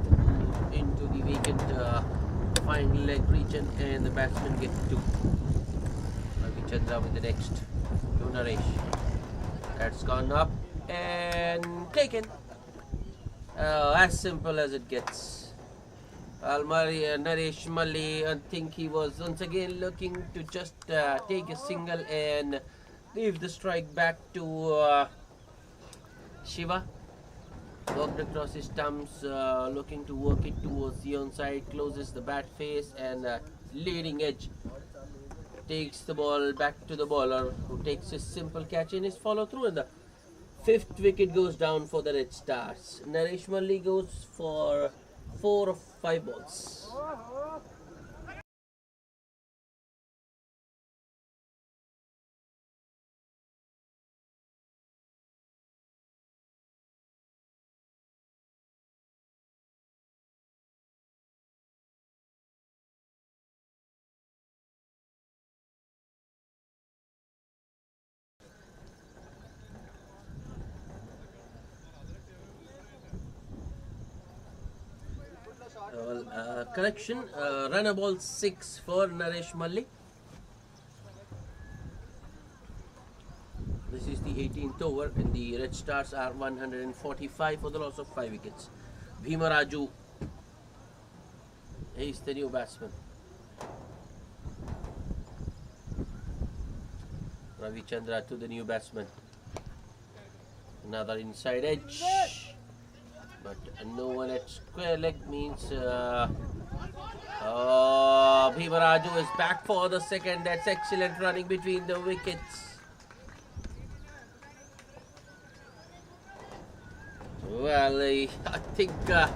into the vacant final leg region and the batsman gets 2. Ravi Chandra with the next to Naresh. That's gone up and taken. As simple as it gets. Naresh Malli, I think he was once again looking to just take a single and leave the strike back to Shiva. Walked across his stumps, looking to work it towards the onside, closes the bat face and leading edge. Takes the ball back to the bowler who takes his simple catch in his follow through, and the 5th wicket goes down for the Red Stars. Naresh Malli goes for 4 of 5 balls. Correction, run a ball 6 for Naresh Malli. This is the 18th over and the Red Stars are 145 for the loss of 5 wickets. Bhima Raju, he is the new batsman. Ravi Chandra to the new batsman. Another inside edge. But no one at square leg means Bhima Raju is back for the second. That's excellent running between the wickets. Well, I think the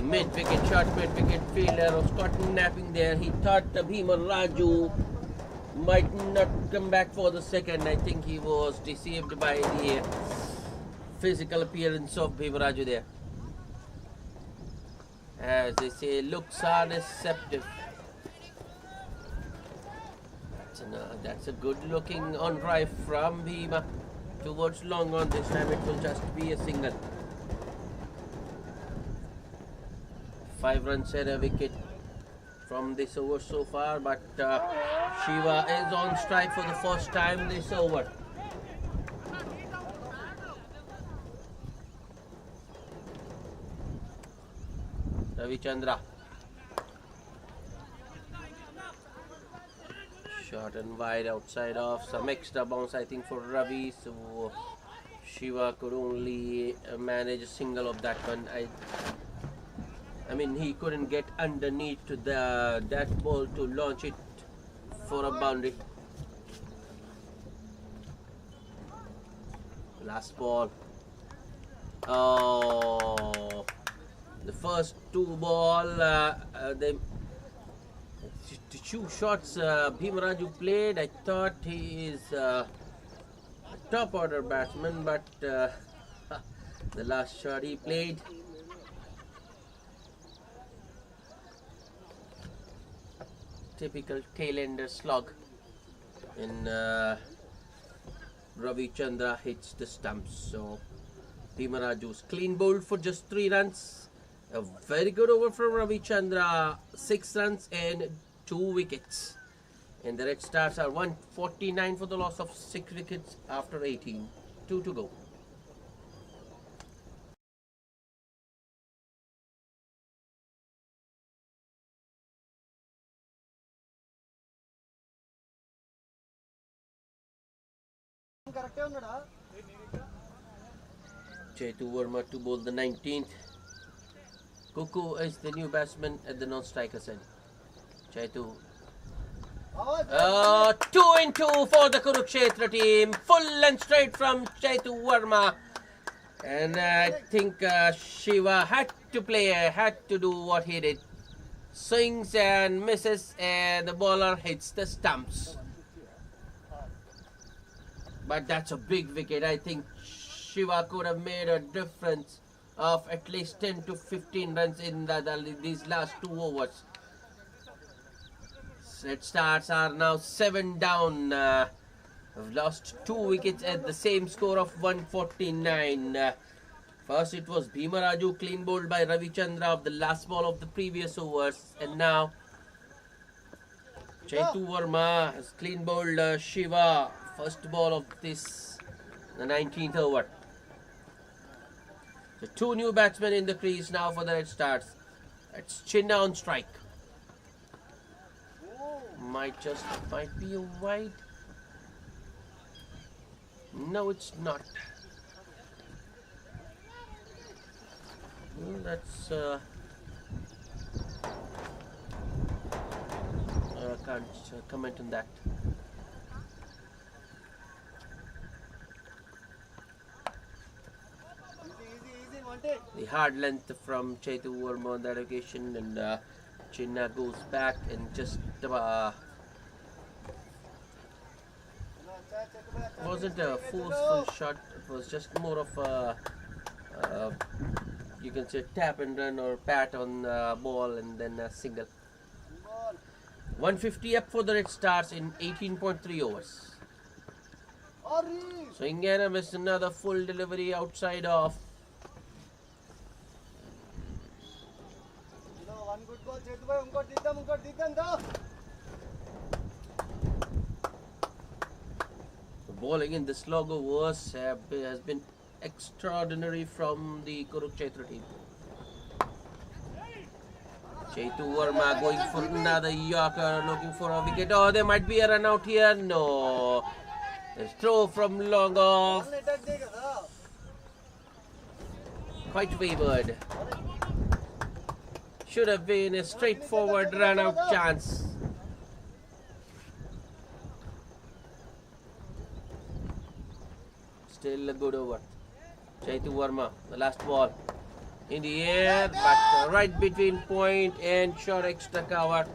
mid-wicket fielder was caught napping there. He thought Bhima Raju might not come back for the second. I think he was deceived by the physical appearance of Bhima Raju there. As they say, looks are deceptive. That's a good looking on drive from Bhima towards long on. This time it will just be a single. 5 runs and a wicket from this over so far, but Shiva is on strike for the first time this over. Ravichandra. Short and wide outside off. Some extra bounce I think for Ravi. So Shiva could only manage a single of that one. I mean he couldn't get underneath to that ball to launch it for a boundary. Last ball. Oh, the first 2 ball, the 2 shots Bhimaraju played. I thought he is a top order batsman, but the last shot he played. Typical tail-ender slog. And Ravichandra hits the stumps. So Bhimaraju's clean bowled for just 3 runs. A very good over from Ravichandra. 6 runs and 2 wickets. And the Red Stars are 149 for the loss of 6 wickets after 18. 2 to go. Chetu Verma to bowl the 19th. Kuku is the new batsman at the non-striker side. Chetu. 2 and 2 for the Kurukshetra team. Full and straight from Chetu Verma. And I think Shiva had to play, had to do what he did. Swings and misses, and the bowler hits the stumps. But that's a big wicket. I think Shiva could have made a difference of at least 10 to 15 runs in these last 2 overs. Red Stars are now 7 down. Have lost 2 wickets at the same score of 149. First it was Bhimaraju clean bowled by Ravichandra of the last ball of the previous overs. And now Chetu Verma has clean bowled Shiva. First ball of this, the 19th over. So 2 new batsmen in the crease now for the Red Stars. It's Chinna on strike. Might be a wide. No, it's not. Well, that's I can't comment on that. The hard length from Chetu Verma on that occasion, and Chinna goes back and just wasn't a forceful shot. It was just more of a you can say tap and run or pat on the ball and then a single. 150 up for the Red Stars in 18.3 overs. So Ingana missed another full delivery outside off. The bowling in this log overs has been extraordinary from the Kurukshetra team. Chetu Verma going for another Yorker, looking for a wicket. Oh, there might be a run out here. No. There's throw from long off. Quite wavered. Should have been a straightforward run out chance. Still a good over. Chetu Verma, the last ball. In the air, but right between point and short extra cover.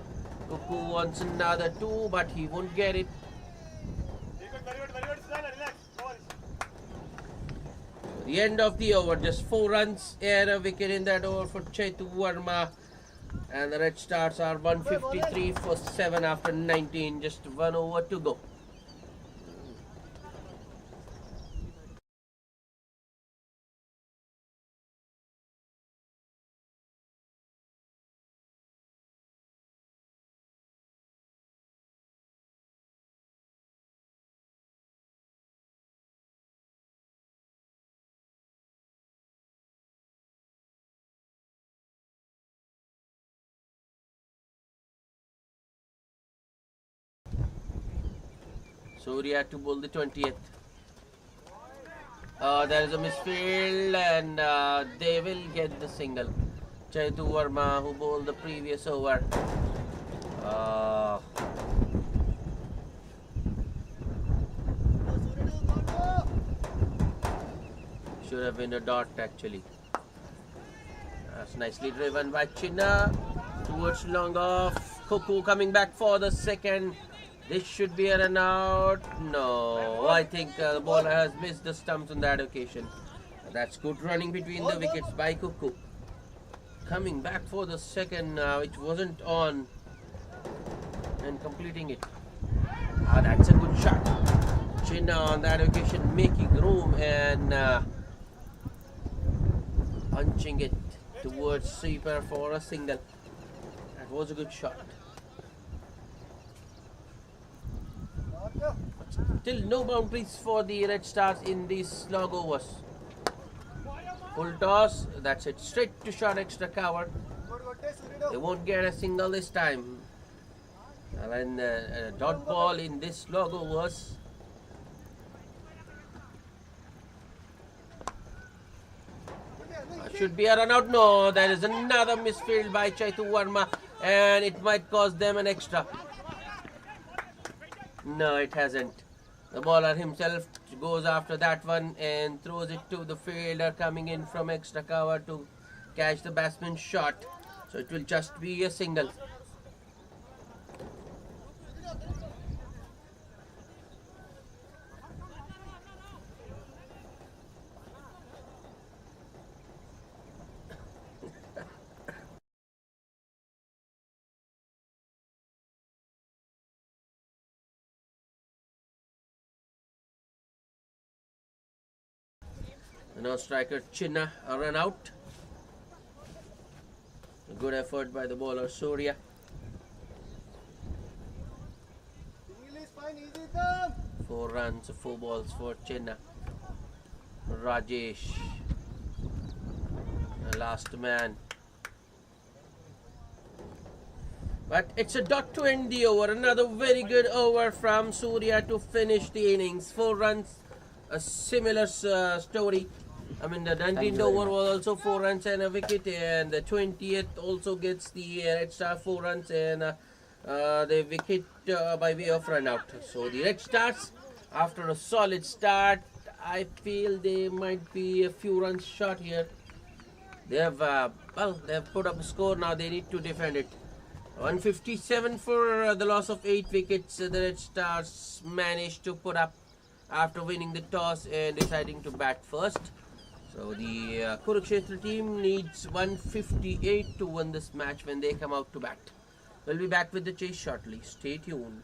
Kuku wants another 2, but he won't get it. The end of the over, just 4 runs and a wicket in that over for Chetu Verma. And the Red Stars are 153 for 7 after 19, just 1 over to go. Surya to bowl the 20th. There is a misfield and they will get the single. Chaitu Verma, who bowled the previous over. Should have been a dot actually. That's nicely driven by Chinna towards long off. Kuku coming back for the second. This should be a run out. No, I think the bowler has missed the stumps on that occasion. That's good running between the wickets by Kuku. Coming back for the second, which wasn't on, and completing it. That's a good shot. Chinna on that occasion making room and punching it towards sweeper for a single. That was a good shot. Still no boundaries for the Red Stars in these log overs. Full toss, that's it. Straight to short extra cover. They won't get a single this time. When a dot ball in this log overs. Should be a run out. No, there is another misfield by Chaitu Verma and it might cost them an extra. No, it hasn't. The bowler himself goes after that one and throws it to the fielder coming in from extra cover to catch the batsman's shot. So it will just be a single. Now striker Chinna a run out. A good effort by the bowler Surya.
Single is fine, easy them.
4 runs, 4 balls for Chinna. Rajesh, the last man. But it's a dot to end the over. Another very good over from Surya to finish the innings. 4 runs, a similar story. I mean, the 19th over was also 4 runs and a wicket, and the 20th also gets the Red Star 4 runs and the wicket by way of run out. So the Red Stars, after a solid start, I feel they might be a few runs short here. They have they have put up a score now. They need to defend it. 157 for the loss of 8 wickets. The Red Stars managed to put up after winning the toss and deciding to bat first. So the Kurukshetra team needs 158 to win this match when they come out to bat. We'll be back with the chase shortly. Stay tuned.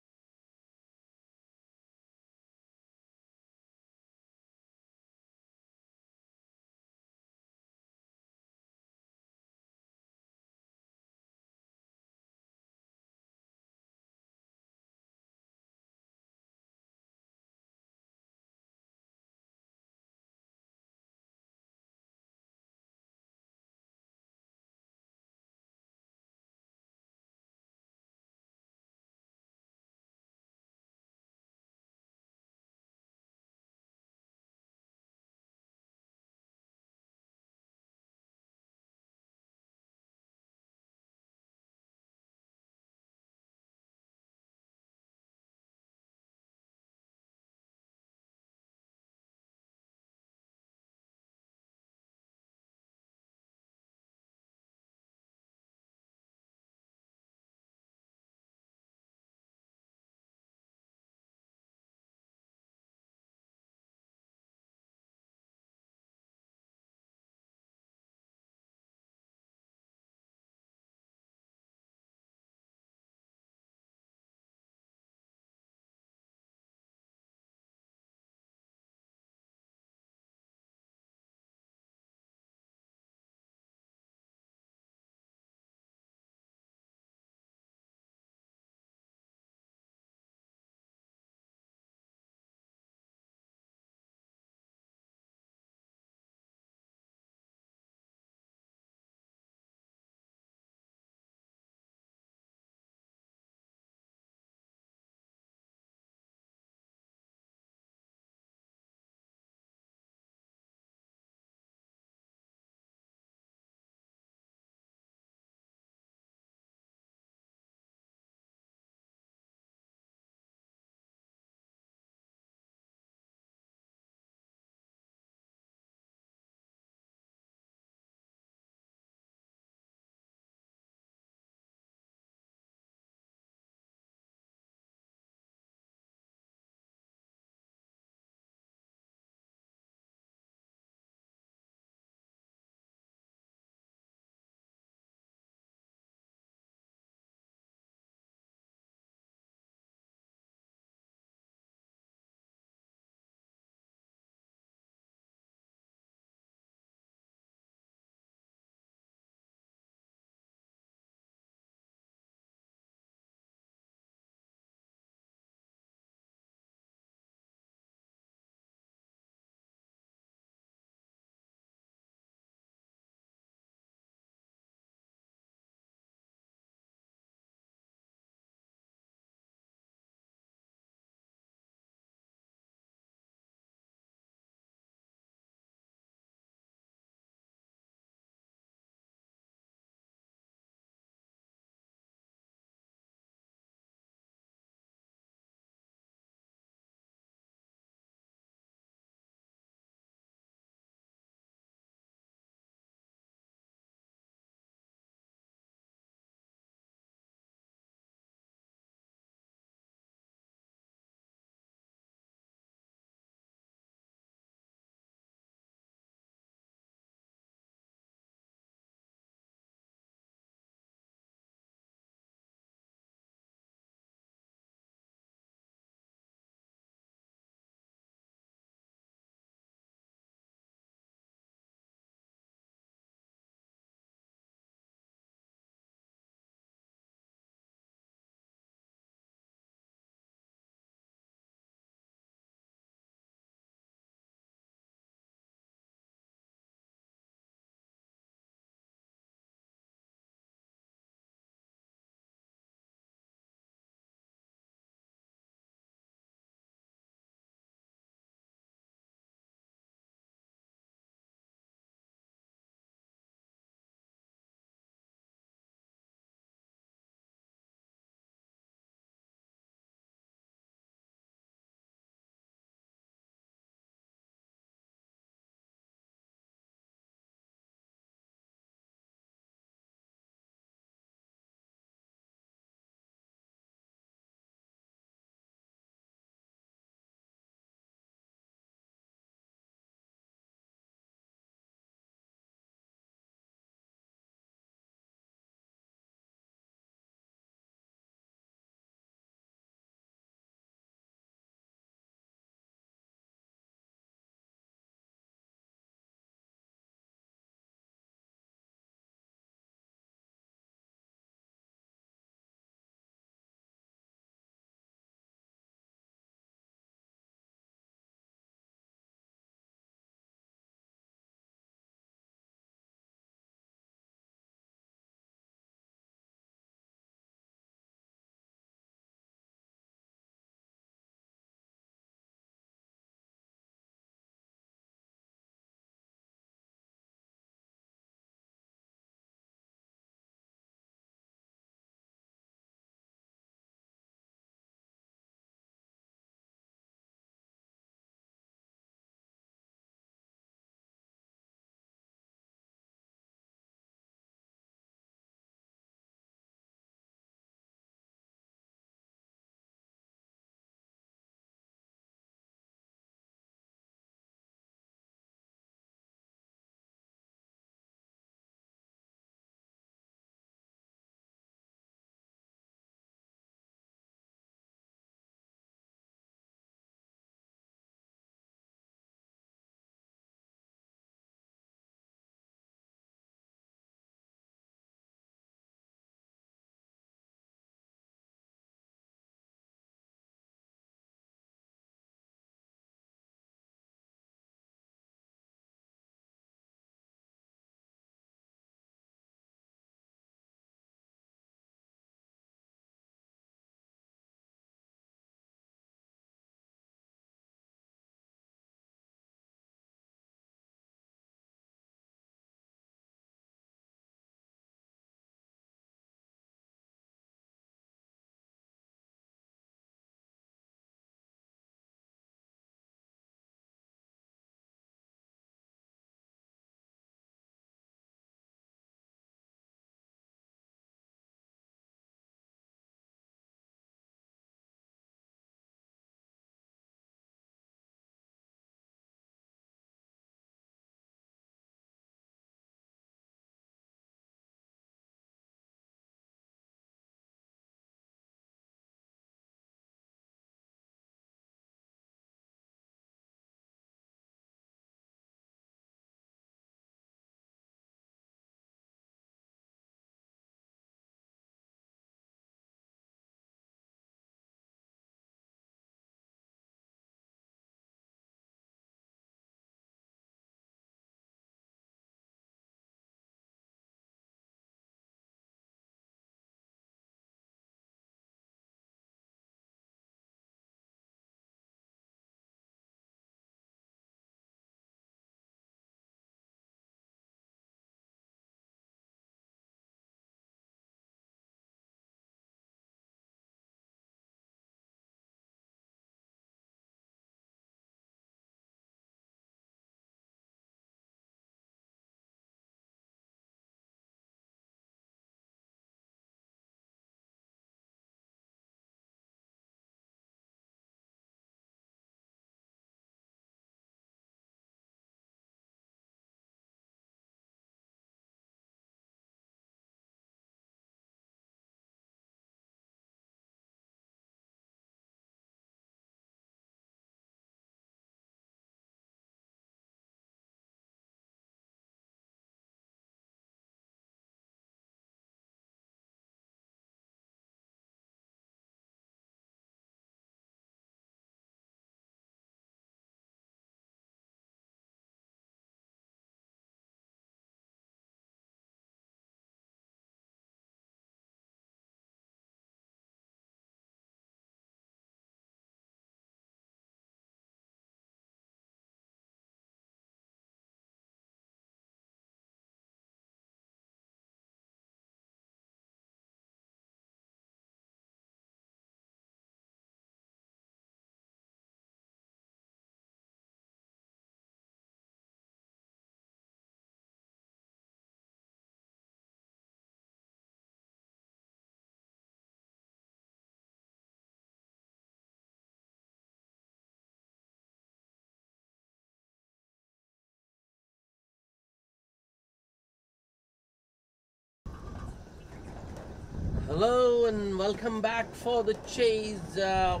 Hello and welcome back for the chase. The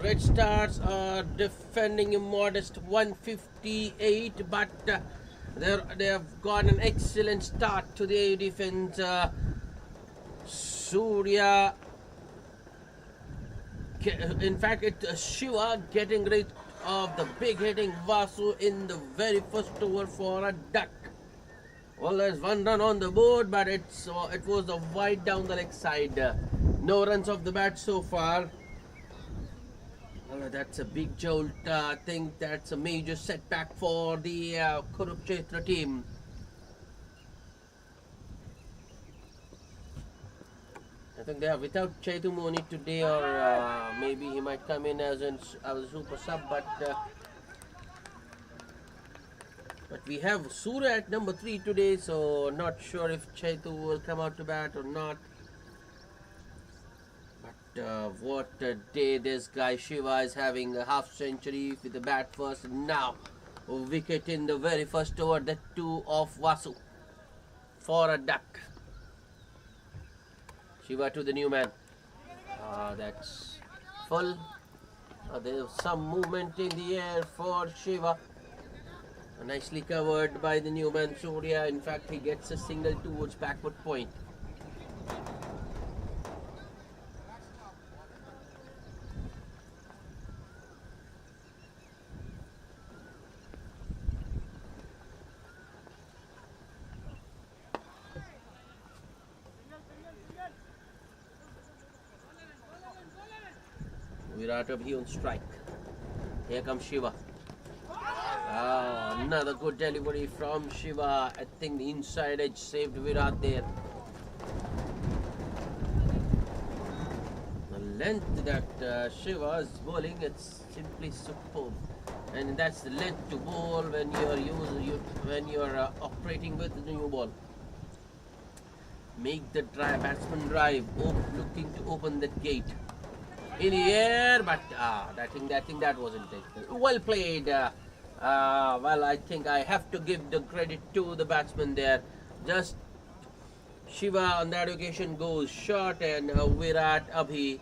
Red Stars are defending a modest 158, but they have got an excellent start to the defense. Surya, in fact, it's Shiva getting rid of the big hitting Vasu in the very first over for a duck. Well, there's one run on the board, but it was a wide down the leg side. No runs off the bat so far. Well, that's a big jolt. I think that's a major setback for the Kurukshetra team. I think they are without Chetu Moni today, or maybe he might come in as a super sub, but we have Surya at number 3 today, so not sure if Chetu will come out to bat or not. But what a day this guy Shiva is having, a half century with the bat first, and now a wicket in the very first over, that 2 of Vasu for a duck. Shiva to the new man. That's full. There's some movement in the air for Shiva. Nicely covered by the new man Surya. In fact, he gets a single towards backward point. Virat Abhi on strike. Here comes Shiva. Another good delivery from Shiva. I think the inside edge saved Virat there. The length that Shiva is bowling, it's simply superb. And that's the length to bowl when you're operating with the new ball. Make the batsman drive, looking to open the gate. In the air, but I think that wasn't it. Well played. Well, I think I have to give the credit to the batsman there. Just Shiva on that occasion goes short, and Virat Abhi,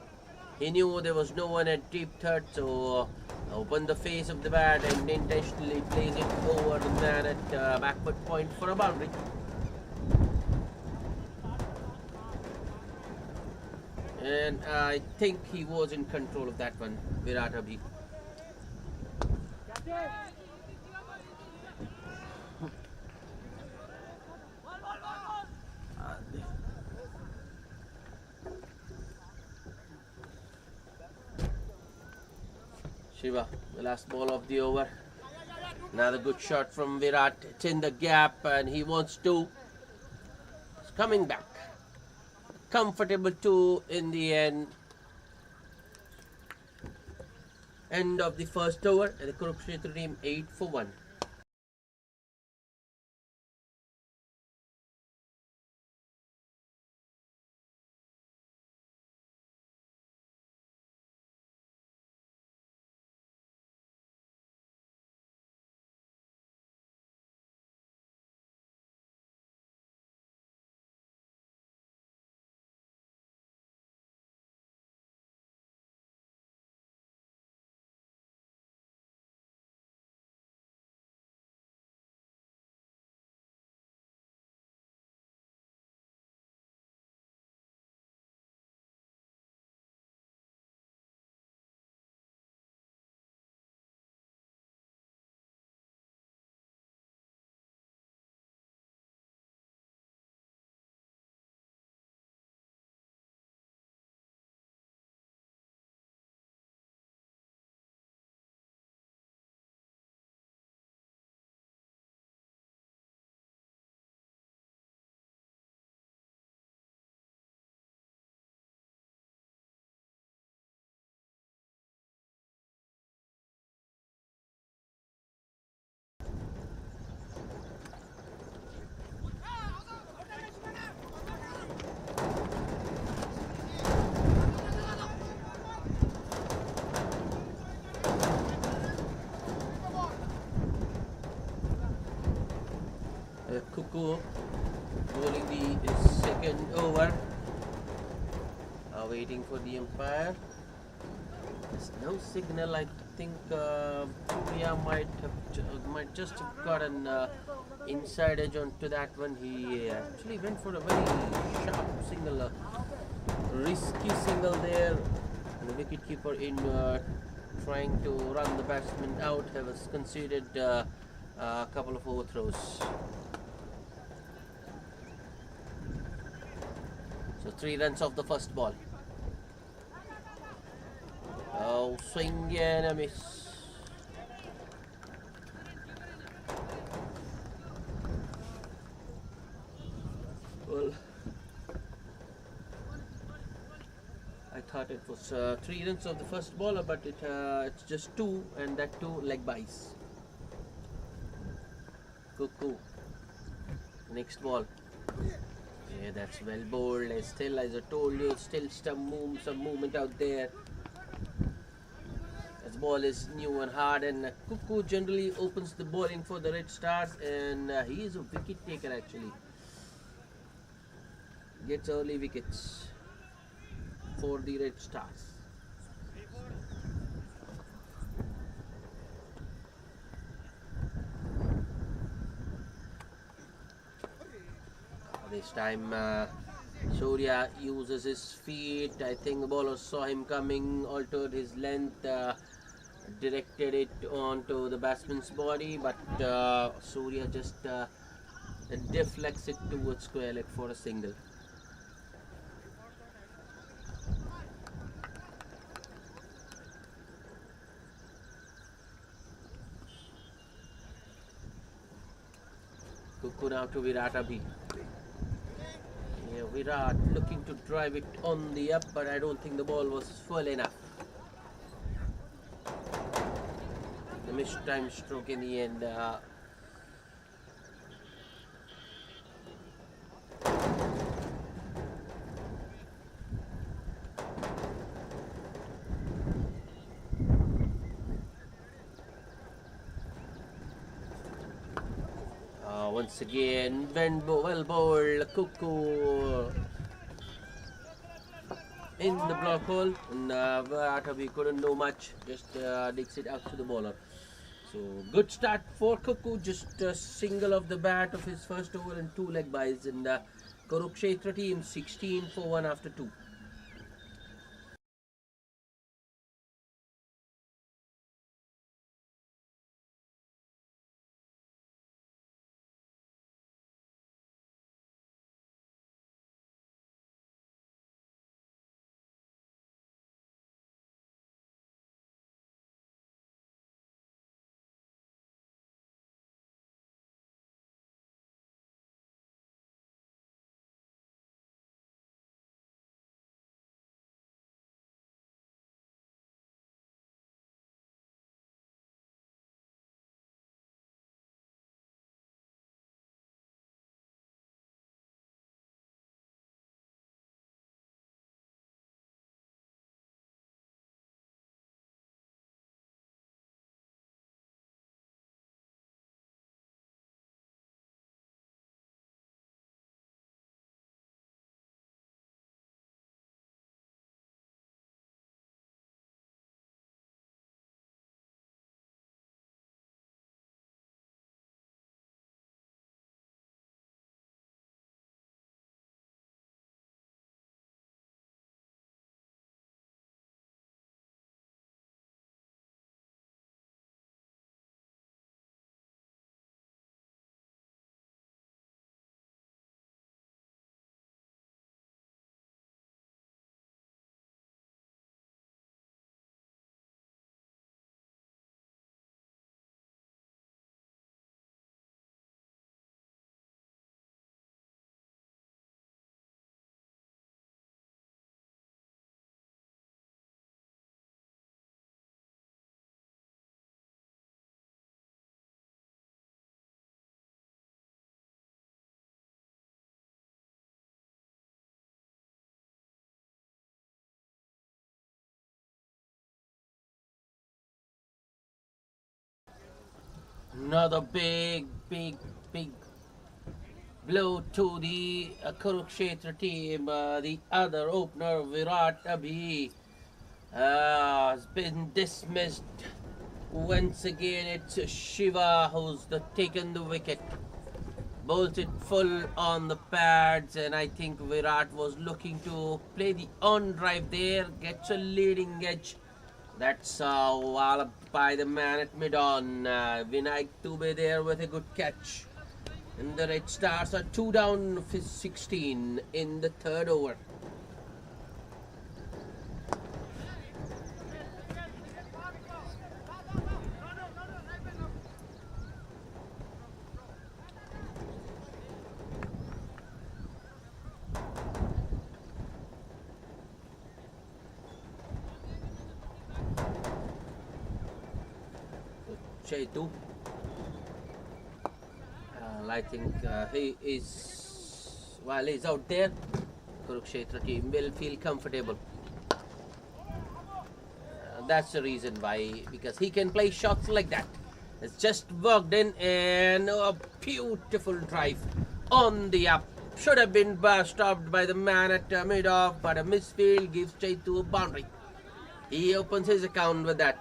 he knew there was no one at deep third, so opened the face of the bat and intentionally plays it over the man at backward point for a boundary. And I think he was in control of that one, Virat Abhi. Shiva, the last ball of the over. Another good shot from Virat. It's in the gap, and he wants to. It's coming back. Comfortable 2 in the end. End of the first over, and the Kurukshetra team 8 for 1. Kuku bowling the second over. waiting for the umpire. There's no signal. I think Surya might just have got an inside edge onto that one. He actually went for a very sharp single, risky single there. And the wicketkeeper in trying to run the batsman out has conceded a couple of overthrows. So 3 runs off the first ball. Oh, swing and a miss. Well, I thought it was 3 runs of the first bowler, but it's just 2, and that 2 leg byes. Cuckoo. Next ball. Yeah, that's well bowled. Still, as I told you, still some movement out there. As ball is new and hard, and Cuckoo generally opens the bowling for the Red Stars, and he is a wicket taker actually. Gets early wickets for the Red Stars. This time Surya uses his feet. I think the bowler saw him coming, altered his length, directed it onto the batsman's body, but Surya just deflects it towards square leg for a single. Cuckoo now to Virat Abhi. Yeah, Virat looking to drive it on the up, but I don't think the ball was full enough. The missed time stroke in the end. Once again, well bowled, Cuckoo in the block hole, and Virat Abhi couldn't do much, just digs it out to the bowler. So good start for Cuckoo, just a single of the bat of his first over and 2 leg byes, and Kurukshetra team 16 for 1 after 2. Another big blow to the Kurukshetra team. The other opener, Virat Abhi, has been dismissed. Once again, it's Shiva who's taken the wicket. Bolted full on the pads, and I think Virat was looking to play the on drive there, gets a leading edge. That's walloped by the man at mid on. Vinayak Dubey there with a good catch. And the Red Stars are 2 down 16 in the third over. Chetu. I think he is, while he's out there, Kurukshetra team will feel comfortable. That's the reason why, because he can play shots like that. It's just worked in, and a beautiful drive on the up. Should have been stopped by the man at mid-off, but a misfield gives Chetu a boundary. He opens his account with that.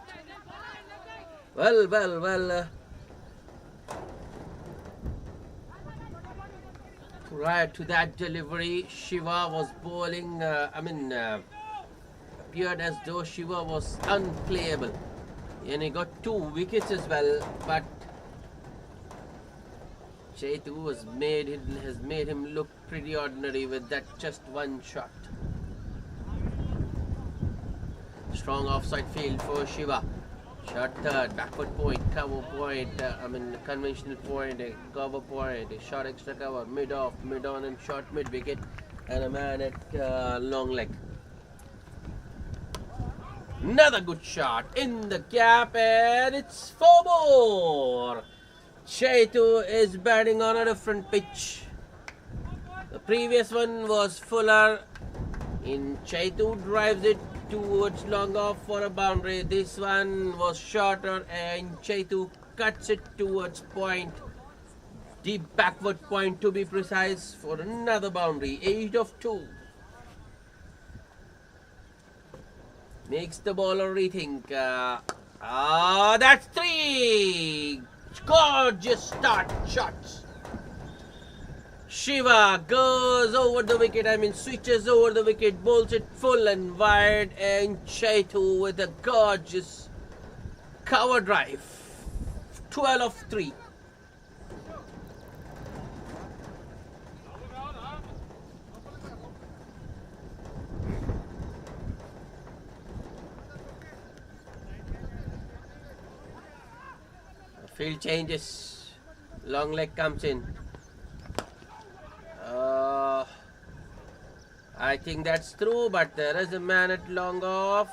Well. Prior to that delivery, Shiva was bowling, appeared as though Shiva was unplayable. And he got 2 wickets as well, but Chetu has made him look pretty ordinary with that just one shot. Strong offside field for Shiva. Shot third, backward point, cover point, conventional point, a cover point, a short extra cover, mid off, mid on, and short mid wicket, and a man at long leg. Another good shot in the gap, and it's 4 more. Chetu is batting on a different pitch. The previous one was fuller. In Chetu drives it towards long off for a boundary. This one was shorter, and Chetu cuts it towards point, deep backward point to be precise, for another boundary. 8 of 2. Makes the bowler rethink. That's 3. Gorgeous start shots. Shiva goes over the wicket, switches over the wicket, bowls it full and wide, and Chetu with a gorgeous cover drive. 12 of 3. Field changes. Long leg comes in. I think that's true, but there is a man at long off.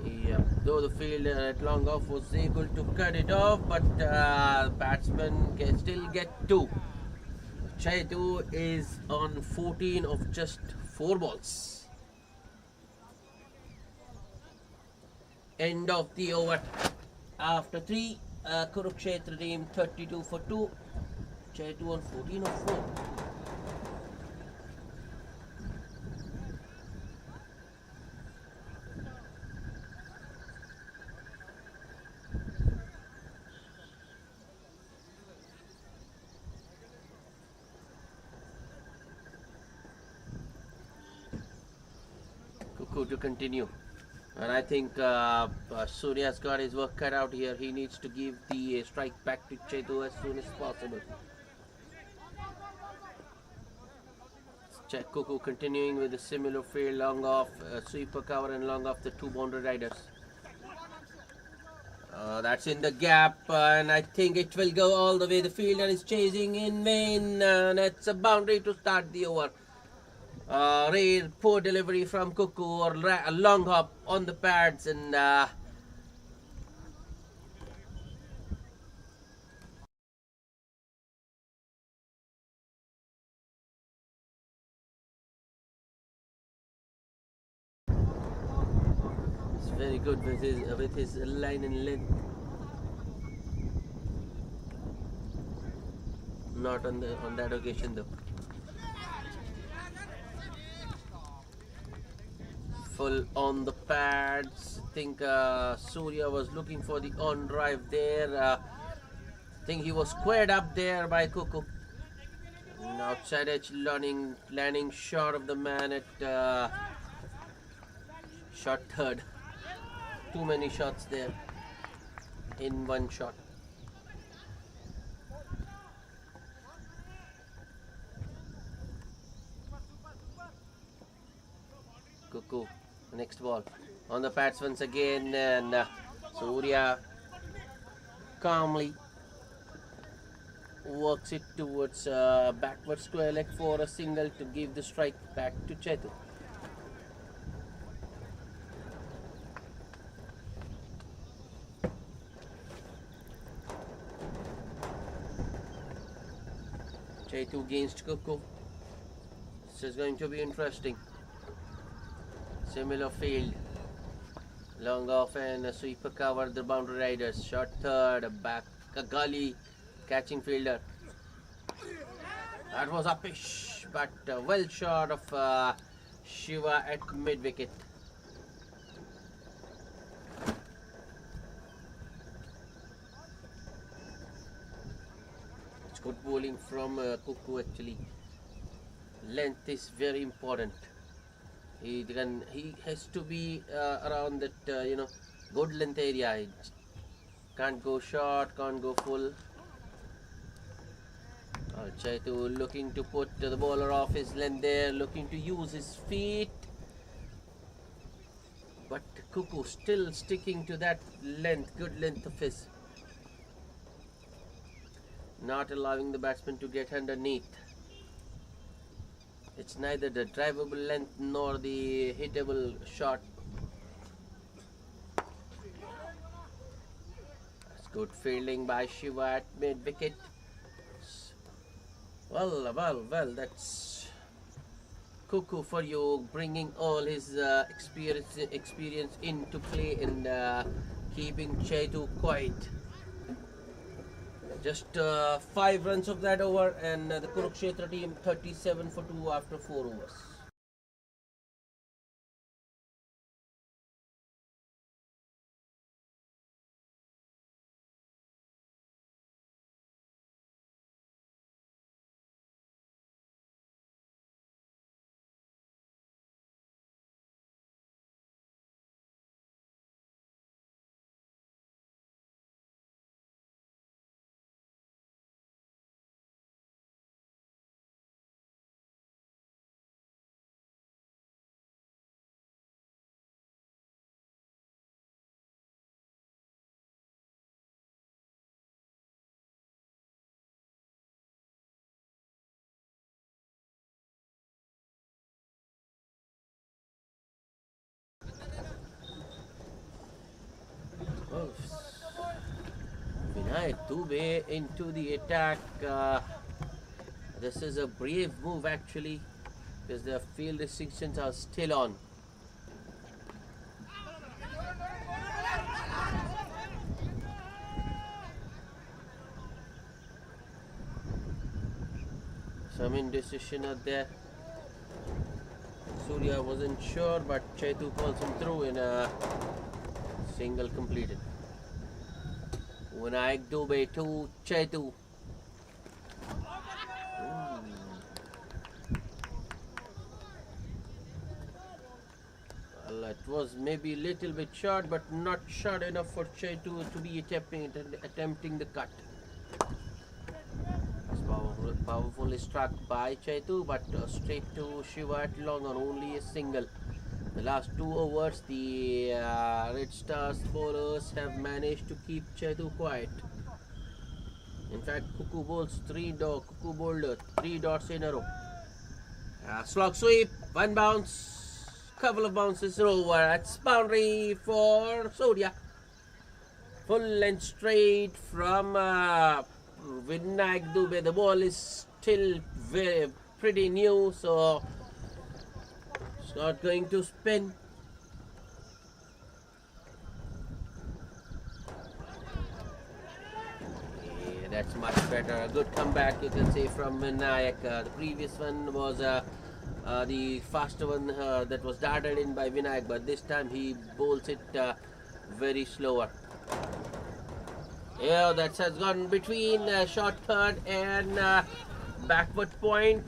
Yep, though the fielder at long off was able to cut it off, but batsman can still get 2. Chetu is on 14 of just 4 balls. End of the over. After 3, Kurukshetra team 32 for 2. Chetu on 14 of 4. Kuku to continue. And I think Surya's got his work cut out here. He needs to give the strike back to Chetu as soon as possible. Check Kuku continuing with a similar field, long off, sweeper cover and long off the 2 boundary riders. That's in the gap, and I think it will go all the way. The fielder is chasing in vain, and it's a boundary to start the over. Rare poor delivery from Kuku, or a long hop on the pads, and it's very good with his line and length. Not on that occasion though. Full on the pads. I think Surya was looking for the on drive there. I think he was squared up there by Kuku. And outside edge landing short of the man at shot third. Too many shots there in one shot. Kuku, next ball on the pads once again, and Surya calmly works it towards backward square leg for a single to give the strike back to Chetu. Chetu against Kuku. This is going to be interesting. Similar field. Long off and a sweeper cover the boundary riders. Shot third, back a gully, catching fielder. That was uppish, but well short of Shiva at mid wicket. It's good bowling from Kuku actually. Length is very important. He has to be around that good length area. He can't go short, can't go full. Chetu looking to put the bowler off his length there, looking to use his feet. But Kuku still sticking to that length, good length of his. Not allowing the batsman to get underneath. It's neither the drivable length nor the hittable shot. That's good fielding by Shiva at mid wicket. Well, that's Kuku for you, bringing all his experience into play and keeping Chetu quiet. Just 5 runs of that over, and the Kurukshetra team 37 for 2 after 4 overs. Vinayak Dubey into the attack. This is a brave move actually, because the field restrictions are still on. Some indecision out there. Surya wasn't sure, but Chetu calls him through in a single completed. Vinayak Dubey to Chetu. Well, it was maybe a little bit short, but not short enough for Chetu to be attempting the cut. Powerfully struck by Chetu, but straight to Shiva at long on, only a single. The last 2 overs, the Red Stars bowlers have managed to keep Chetu quiet. In fact, Kuku bowled 3 dots in a row. Slog sweep, 1 bounce, couple of bounces over. That's boundary for Surya. Full length straight from Vinayak Dubey. The ball is still pretty new, so it's not going to spin. That's much better. A good comeback, you can say, from Vinayak. The previous one was the faster one that was darted in by Vinayak, but this time he bowls it very slower. Yeah, that has gone between short third and backward point.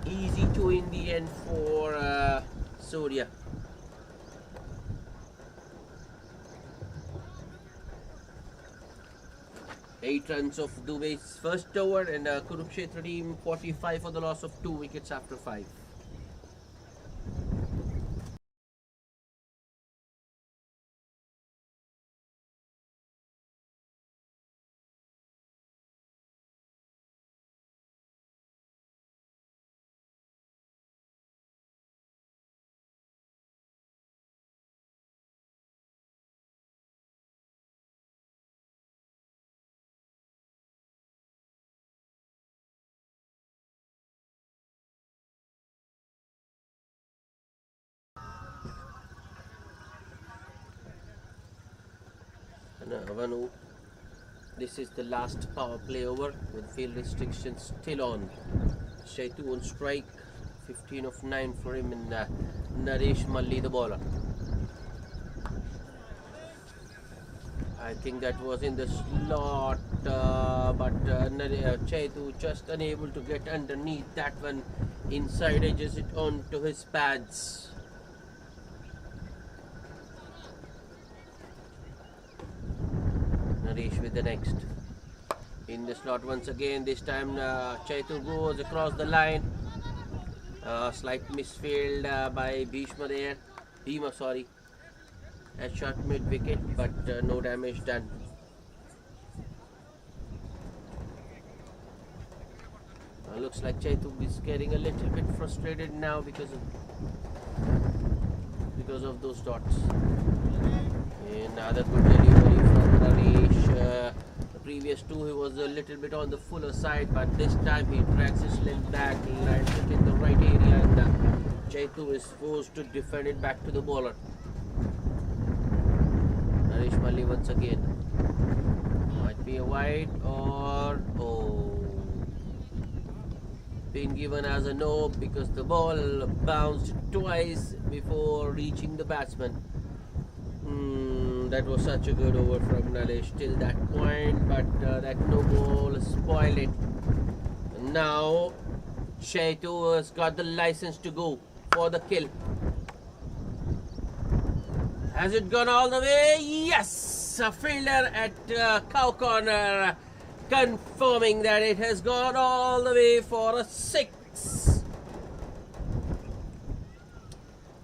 Easy two in the end for Surya. Eight runs of Dubey's first over, and Kurukshetra team 45 for the loss of 2 wickets after 5. And Vanu, this is the last power play over with field restrictions still on. Shaitu on strike, 15 of 9 for him, and Naresh Malli the bowler. I think that was in the slot, but Chaitu just unable to get underneath that one. Inside edges it onto his pads. Naresh with the next. In the slot once again, this time Chaitu goes across the line. Slight misfield by Bhishma there. Bhima, sorry. A shot mid wicket, but no damage done. Looks like Chaitu is getting a little bit frustrated now because of those dots. Another good delivery from Naresh. The previous two he was a little bit on the fuller side, but this time he drags his length back, lands it in the right area, and Chaitu is forced to defend it back to the bowler. Naresh Malli once again. Might be a wide or being given as a no because the ball bounced twice before reaching the batsman. That was such a good over from Naresh till that point, but that no ball spoiled it. Now Chaitu has got the license to go for the kill. Has it gone all the way? Yes! A fielder at cow corner confirming that it has gone all the way for a 6.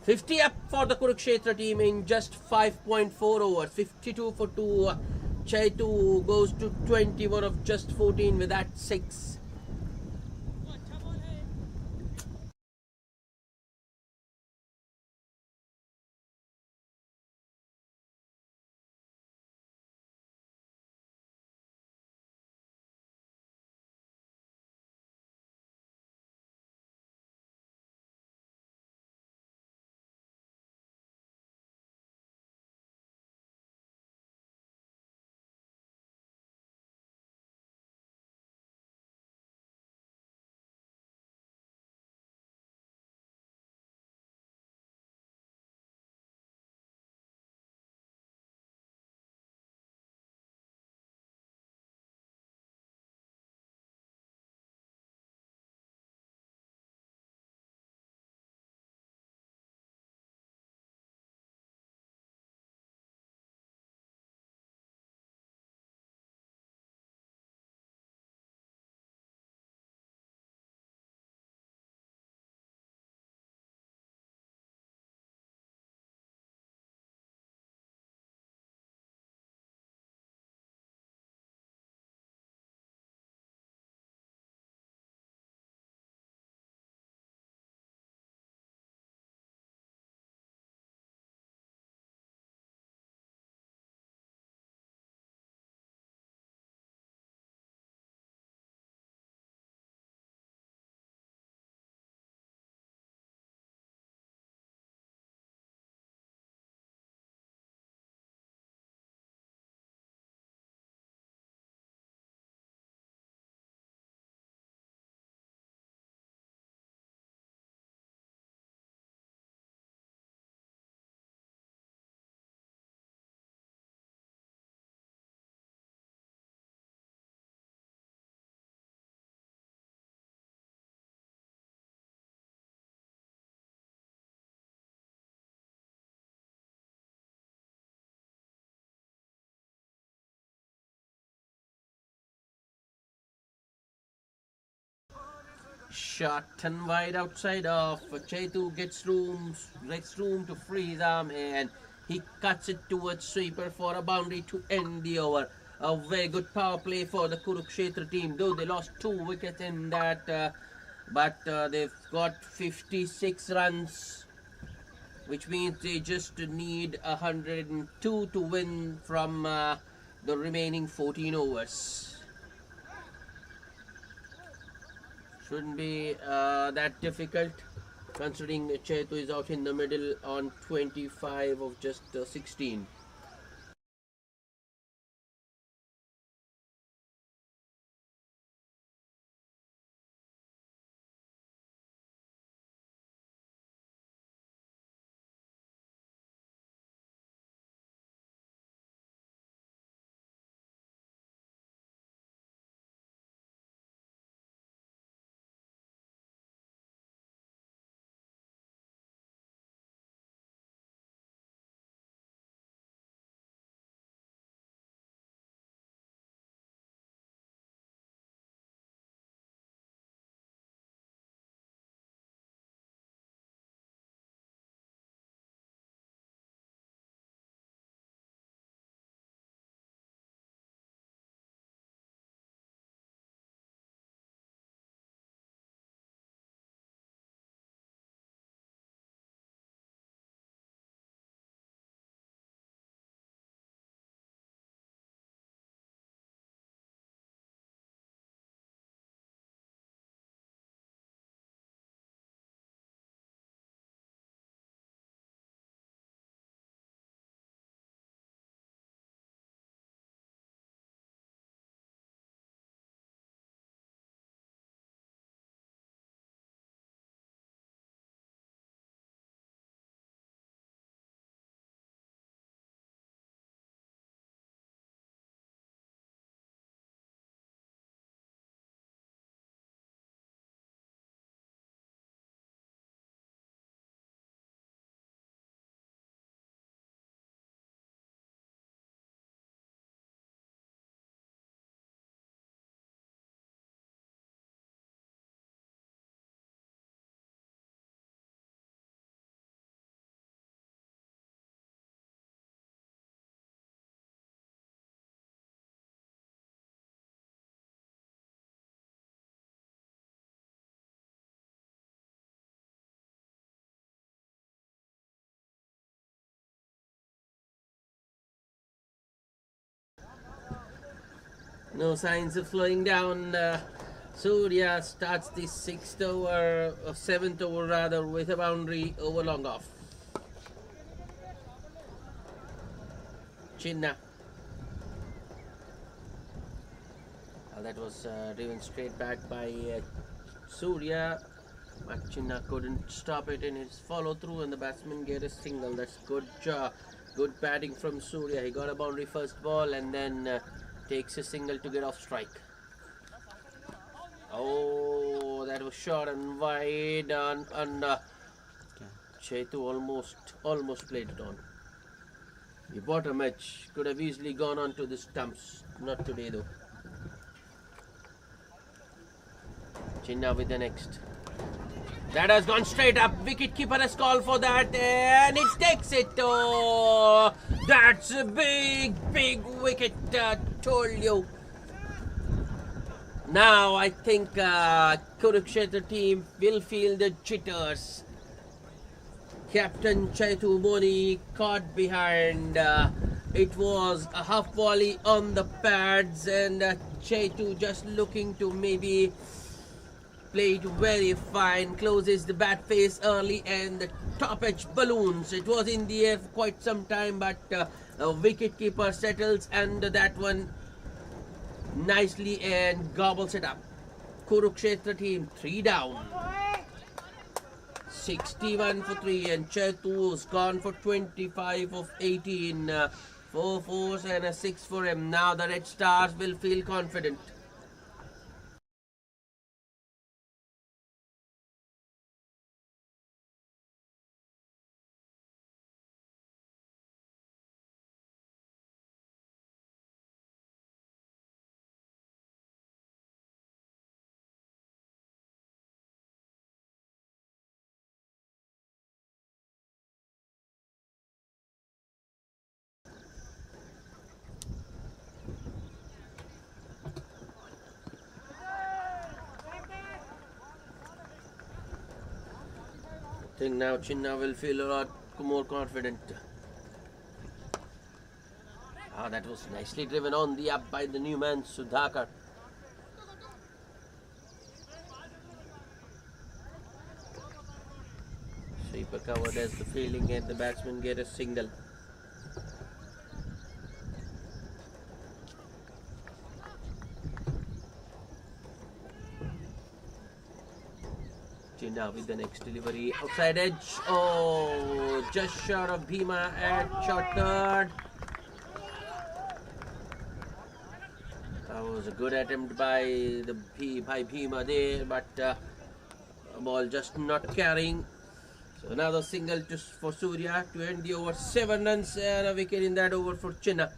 50 up for the Kurukshetra team in just 5.4 overs. 52 for 2. Chaitu goes to 21 of just 14 with that 6. Shot and wide outside of Chetu gets room to free his arm, and he cuts it towards sweeper for a boundary to end the over. A very good power play for the Kurukshetra team, though they lost 2 wickets in that, but they've got 56 runs, which means they just need 102 to win from the remaining 14 overs. Shouldn't be that difficult, considering Chetu is out in the middle on 25 of just 16. No signs of slowing down. Surya starts the seventh over rather, with a boundary over long off. Chinna. That was driven straight back by Surya, but Chinna couldn't stop it in his follow through, and the batsman get a single. That's good batting from Surya. He got a boundary first ball and then takes a single to get off strike. Oh, that was short and wide, and Chetu almost played it on. The bottom edge could have easily gone on to the stumps. Not today though. Chinna with the next. That has gone straight up. Wicketkeeper has called for that, and it takes it. Oh, that's a big wicket. Told you. Now I think Kurukshetra team will feel the jitters. Captain Chetu Moni caught behind. It was a half volley on the pads, and Chetu just looking to maybe play it very fine. Closes the bat face early, and the top edge balloons. It was in the air for quite some time, but a wicketkeeper settles under that one nicely and gobbles it up. Kurukshetra team 3 down. 61 for 3, and Chetu's gone for 25 of 18. 4 fours and a 6 for him. Now the Red Stars will feel confident. think now Chinna will feel a lot more confident. That was nicely driven on the up by the new man Sudhakar. Sweeper covered as the fielding and the batsman get a single. Chinna with the next delivery outside edge. Oh, just short of Bhima at short third. That was a good attempt by Bhima there, but ball just not carrying. So another single for Surya to end the over. 7 runs and a wicket in that over for Chinna.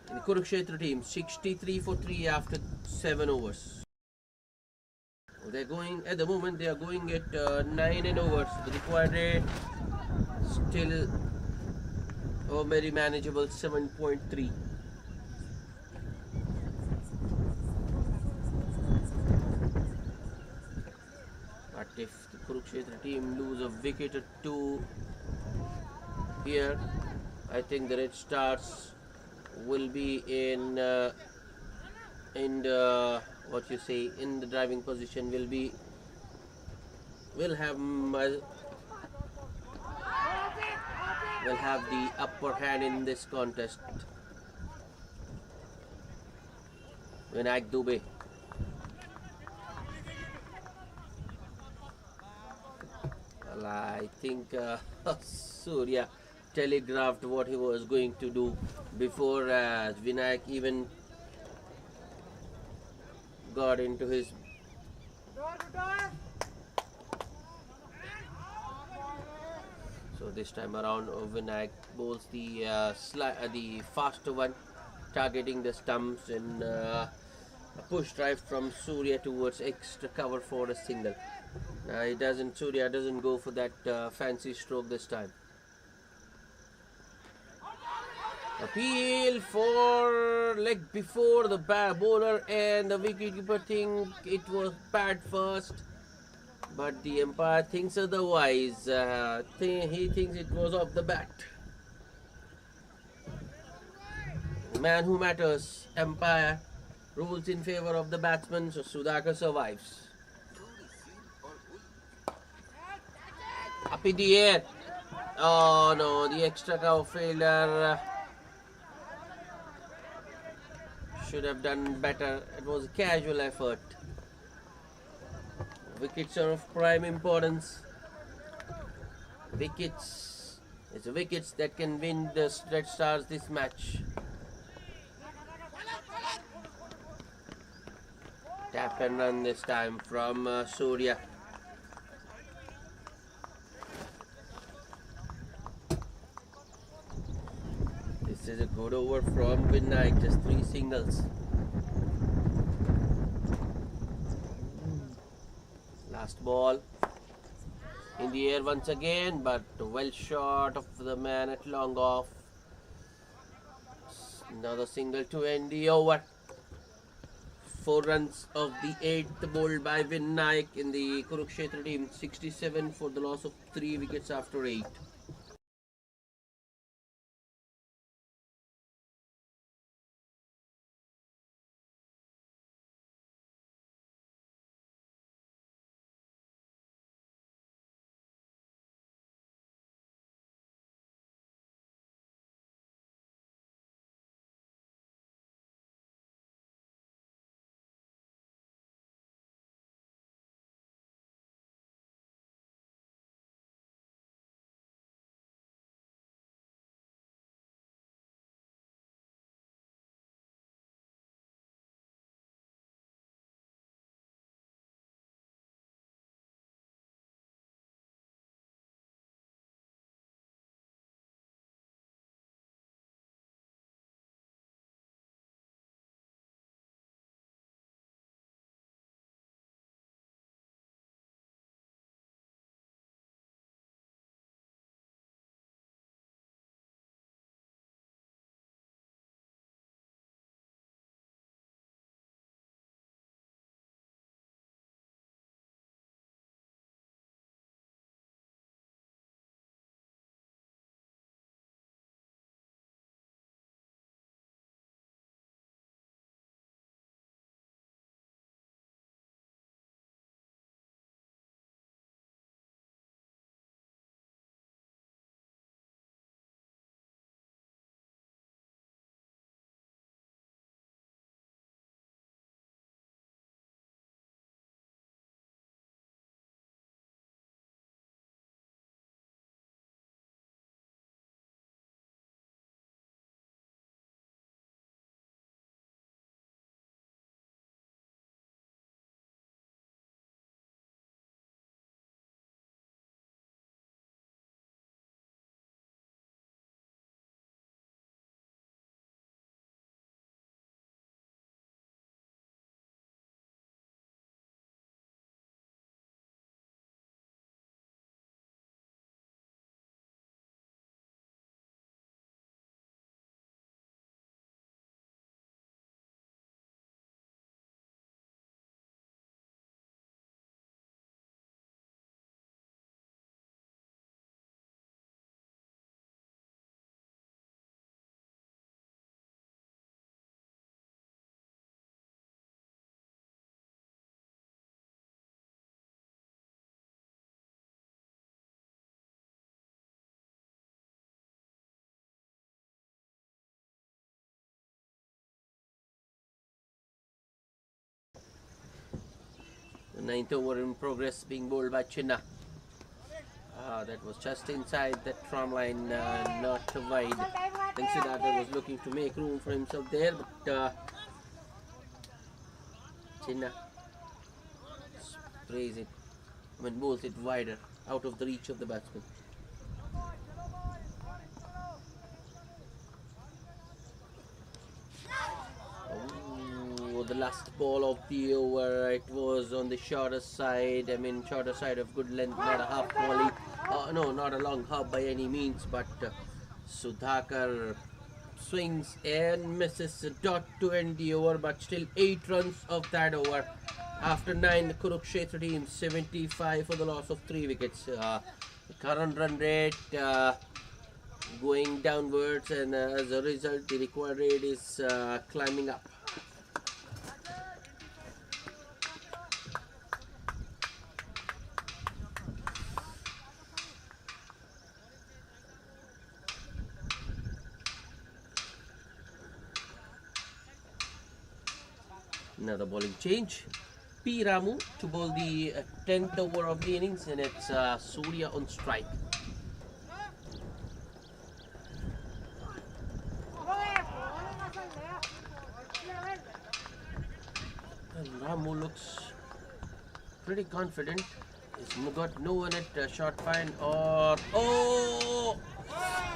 The Kurukshetra team 63 for 3 after 7 overs. They're going at the moment. They are going at 9 overs. The required rate still very manageable 7.3. But if the Kurukshetra team lose a wicket or two here, I think the Red Stars will be in what you say in the driving position. Will have the upper hand in this contest. Vinayak Dubey. Well, I think Surya telegraphed what he was going to do before Vinayak even got into his. So this time around, Vinayak bowls the faster one, targeting the stumps, and a push drive from Surya towards extra cover for a single. Surya doesn't go for that fancy stroke this time. Appeal for leg before the bowler, and the wicketkeeper think it was bad first, but the umpire thinks otherwise. He thinks it was off the bat. The man who matters, umpire, rules in favor of the batsman, so Sudhakar survives. Up in the air. Oh no, the extra cover fielder should have done better. It was a casual effort. Wickets are of prime importance. It's the wickets that can win the Red Stars this match. Tap and run this time from Surya. This is a good over from Vinayak, just 3 singles. Last ball in the air once again, but well short of the man at long off. Another single to end the over. 4 runs of the 8th bowled by Vinayak in the Kurukshetra team. 67 for the loss of 3 wickets after 8. Ninth over in progress, being bowled by Chinna. That was just inside that tram line, not wide. I think Siddhartha was looking to make room for himself there, but Chinna sprays it, bowls it wider, out of the reach of the batsman. The last ball of the over, it was on the shorter side. Shorter side of good length, not a half volley. No, not a long hop by any means, but Sudhakar swings and misses a dot to end the over, but still 8 runs of that over. After 9, the Kurukshetra team 75 for the loss of 3 wickets. The current run rate going downwards, and as a result, the required rate is climbing up. Another bowling change. P. Ramu to bowl the 10th over of the innings, and it's Surya on strike. And Ramu looks pretty confident. He's got no one at short fine, or oh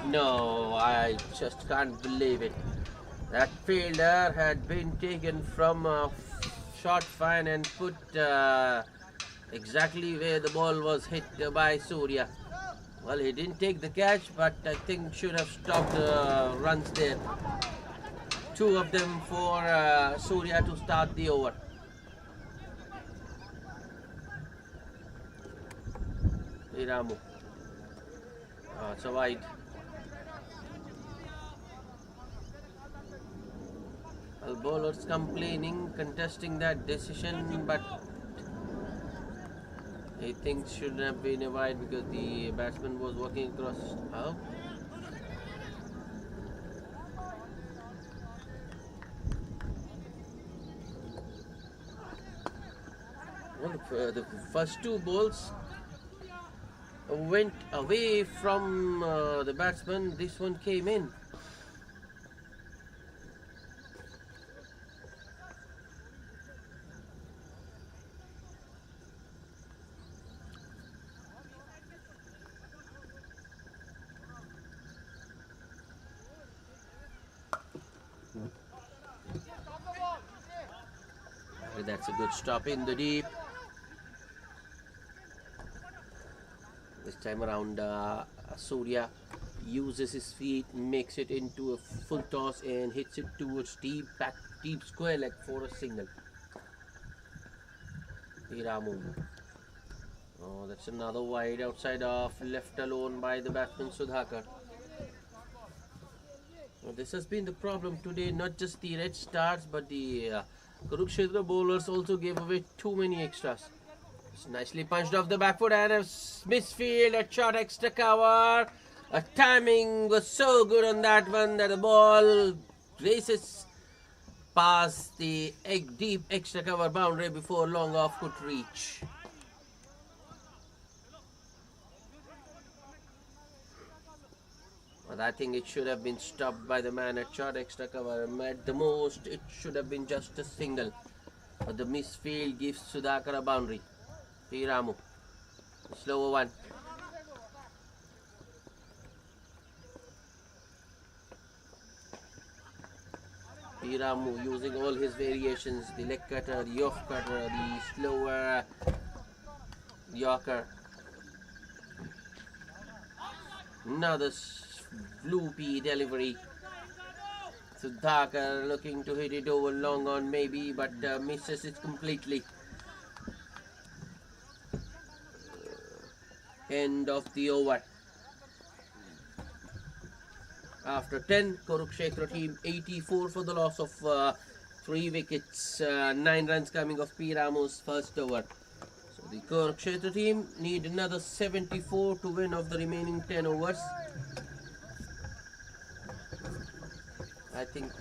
no! I just can't believe it. That fielder had been taken from short fine and put exactly where the ball was hit by Surya. Well, he didn't take the catch, but I think should have stopped runs there. 2 of them for Surya to start the over. Iramu. It's a wide. Well, bowlers complaining, contesting that decision, but I think shouldn't have been a wide because the batsman was walking across. How? Well, the first 2 balls went away from the batsman. This one came in. That's a good stop in the deep. This time around, Surya uses his feet, makes it into a full toss and hits it towards deep square leg for a single. Iramu. Oh, that's another wide outside off, left alone by the batsman Sudhakar. Well, this has been the problem today, not just the red stars, but the Kurukshetra bowlers also gave away too many extras. It's nicely punched off the back foot and a misfield, a short extra cover. Timing was so good on that one that the ball races past the deep extra cover boundary before long off could reach. But I think it should have been stopped by the man at short extra cover. At the most, it should have been just a single. But the misfield gives Sudhakar a boundary. P. Ramu. Slower one. P. Ramu using all his variations. The leg cutter, the off cutter, the slower Yorker. Another loopy delivery. Sudhakar looking to hit it over long on maybe, but misses it completely. End of the over. After 10, Kurukshetra team 84 for the loss of 3 wickets, 9 runs coming off P. Ramu's first over. So the Kurukshetra team need another 74 to win of the remaining 10 overs. I think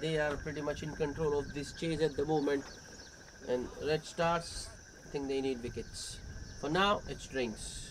they are pretty much in control of this chase at the moment. And Red Stars I think they need wickets. For now, it's drinks.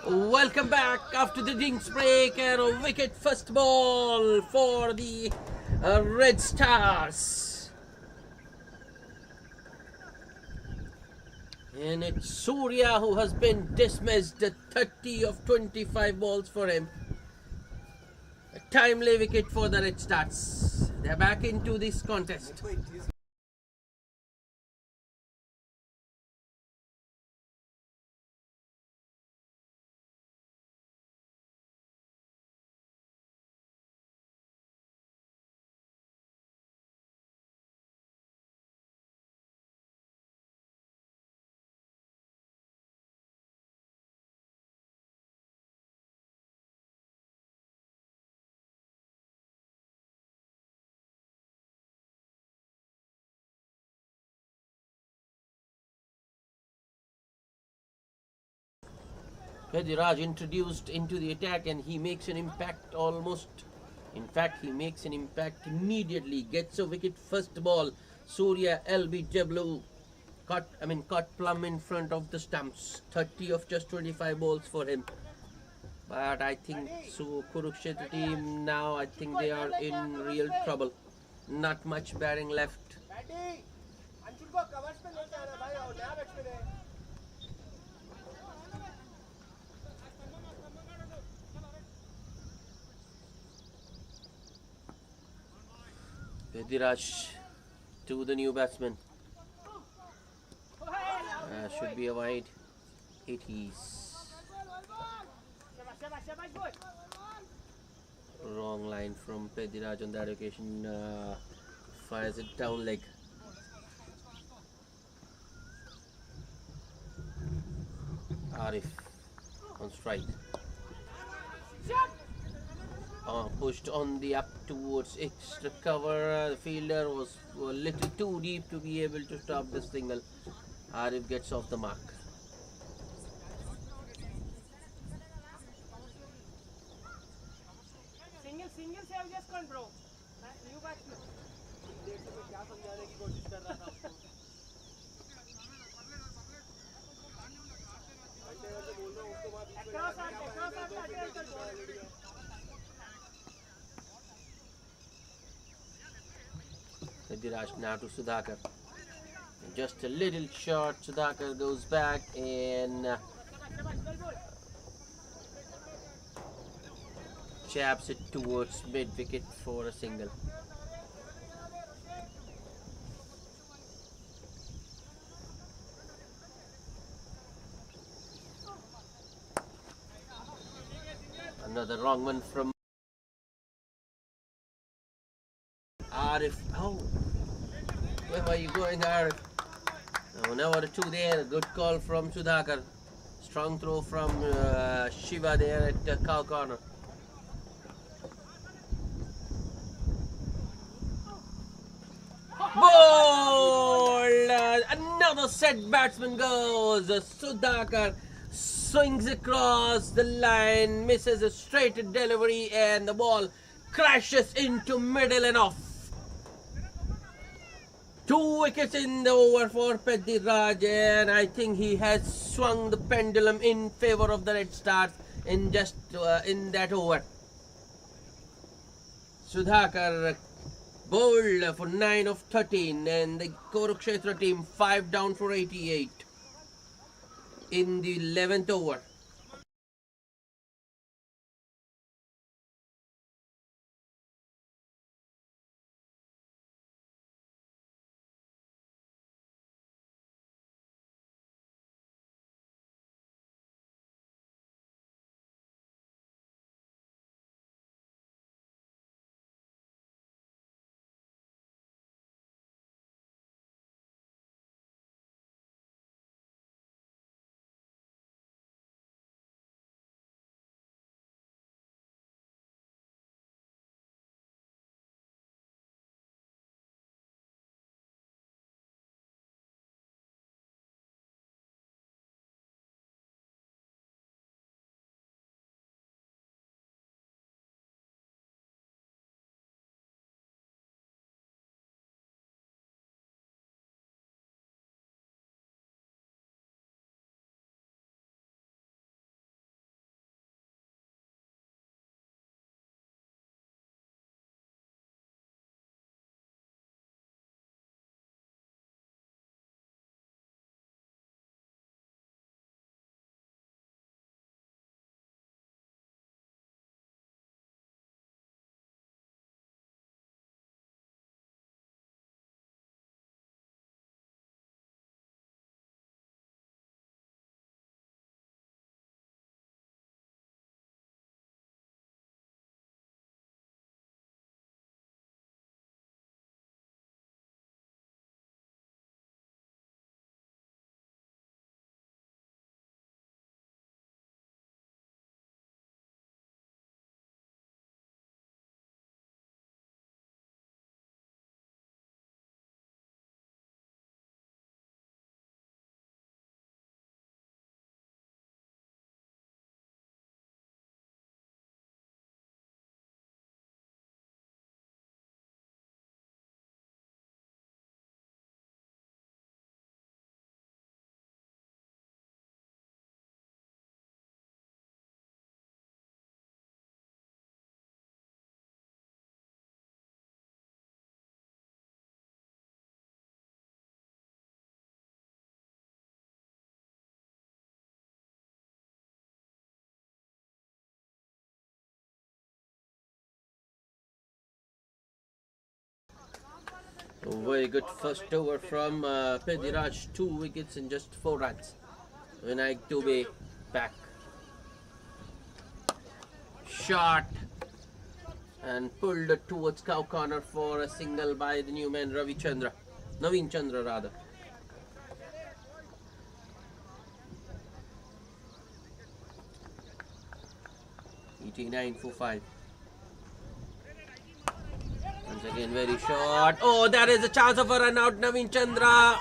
Welcome back after the drinks break, and a wicket first ball for the Red Stars. And it's Surya who has been dismissed. 30 of 25 balls for him. A timely wicket for the Red Stars. They're back into this contest. Pediraj introduced into the attack, and he makes an impact almost In fact, he makes an impact immediately, gets a wicket first ball. Surya LBW caught plumb in front of the stumps. 30 of just 25 balls for him. But I think so Kurukshetra team now, I think they are in real trouble. Not much batting left.
Batting Anshul को covers पे लेके आना भाई और नया batsman है
Pediraj to the new batsman. Should be a wide. It is. Wrong line from Pediraj on that occasion. Fires it down leg. Arif on strike. Pushed on the up towards extra cover. The fielder was a little too deep to be able to stop this single. Arif gets off the mark.
Single save just gone, bro. New batsman.
देखो मैं क्या समझाने की कोशिश कर रहा था उसको अंडे से बोल रहा हूँ उसको वहाँ बीच में
Across आटे
Pediraj now to Sudhakar. Just a little short. Sudhakar goes back and chaps it towards mid wicket for a single. Another wrong one from Arif. Oh, where are you going, Arif? Oh, number 2 there. Good call from Sudhakar. Strong throw from Shiva there at the cow corner. Ball! Another set batsman goes. Sudhakar swings across the line, misses a straight delivery, and the ball crashes into middle and off. 2 wickets in the over for Pediraj, and I think he has swung the pendulum in favor of the Red Stars in that over. Sudhakar bowled for 9 of 13, and the Kurukshetra team 5 down for 88 in the 11th over. A very good first over from Pediraj, 2 wickets in just 4 runs. Vinayak Dubey back. Shot and pulled it towards cow corner for a single by the new man Naveen Chandra rather. ET9 for 5. Once again, very short. Oh, there is a chance of a run out. Naveen Chandra.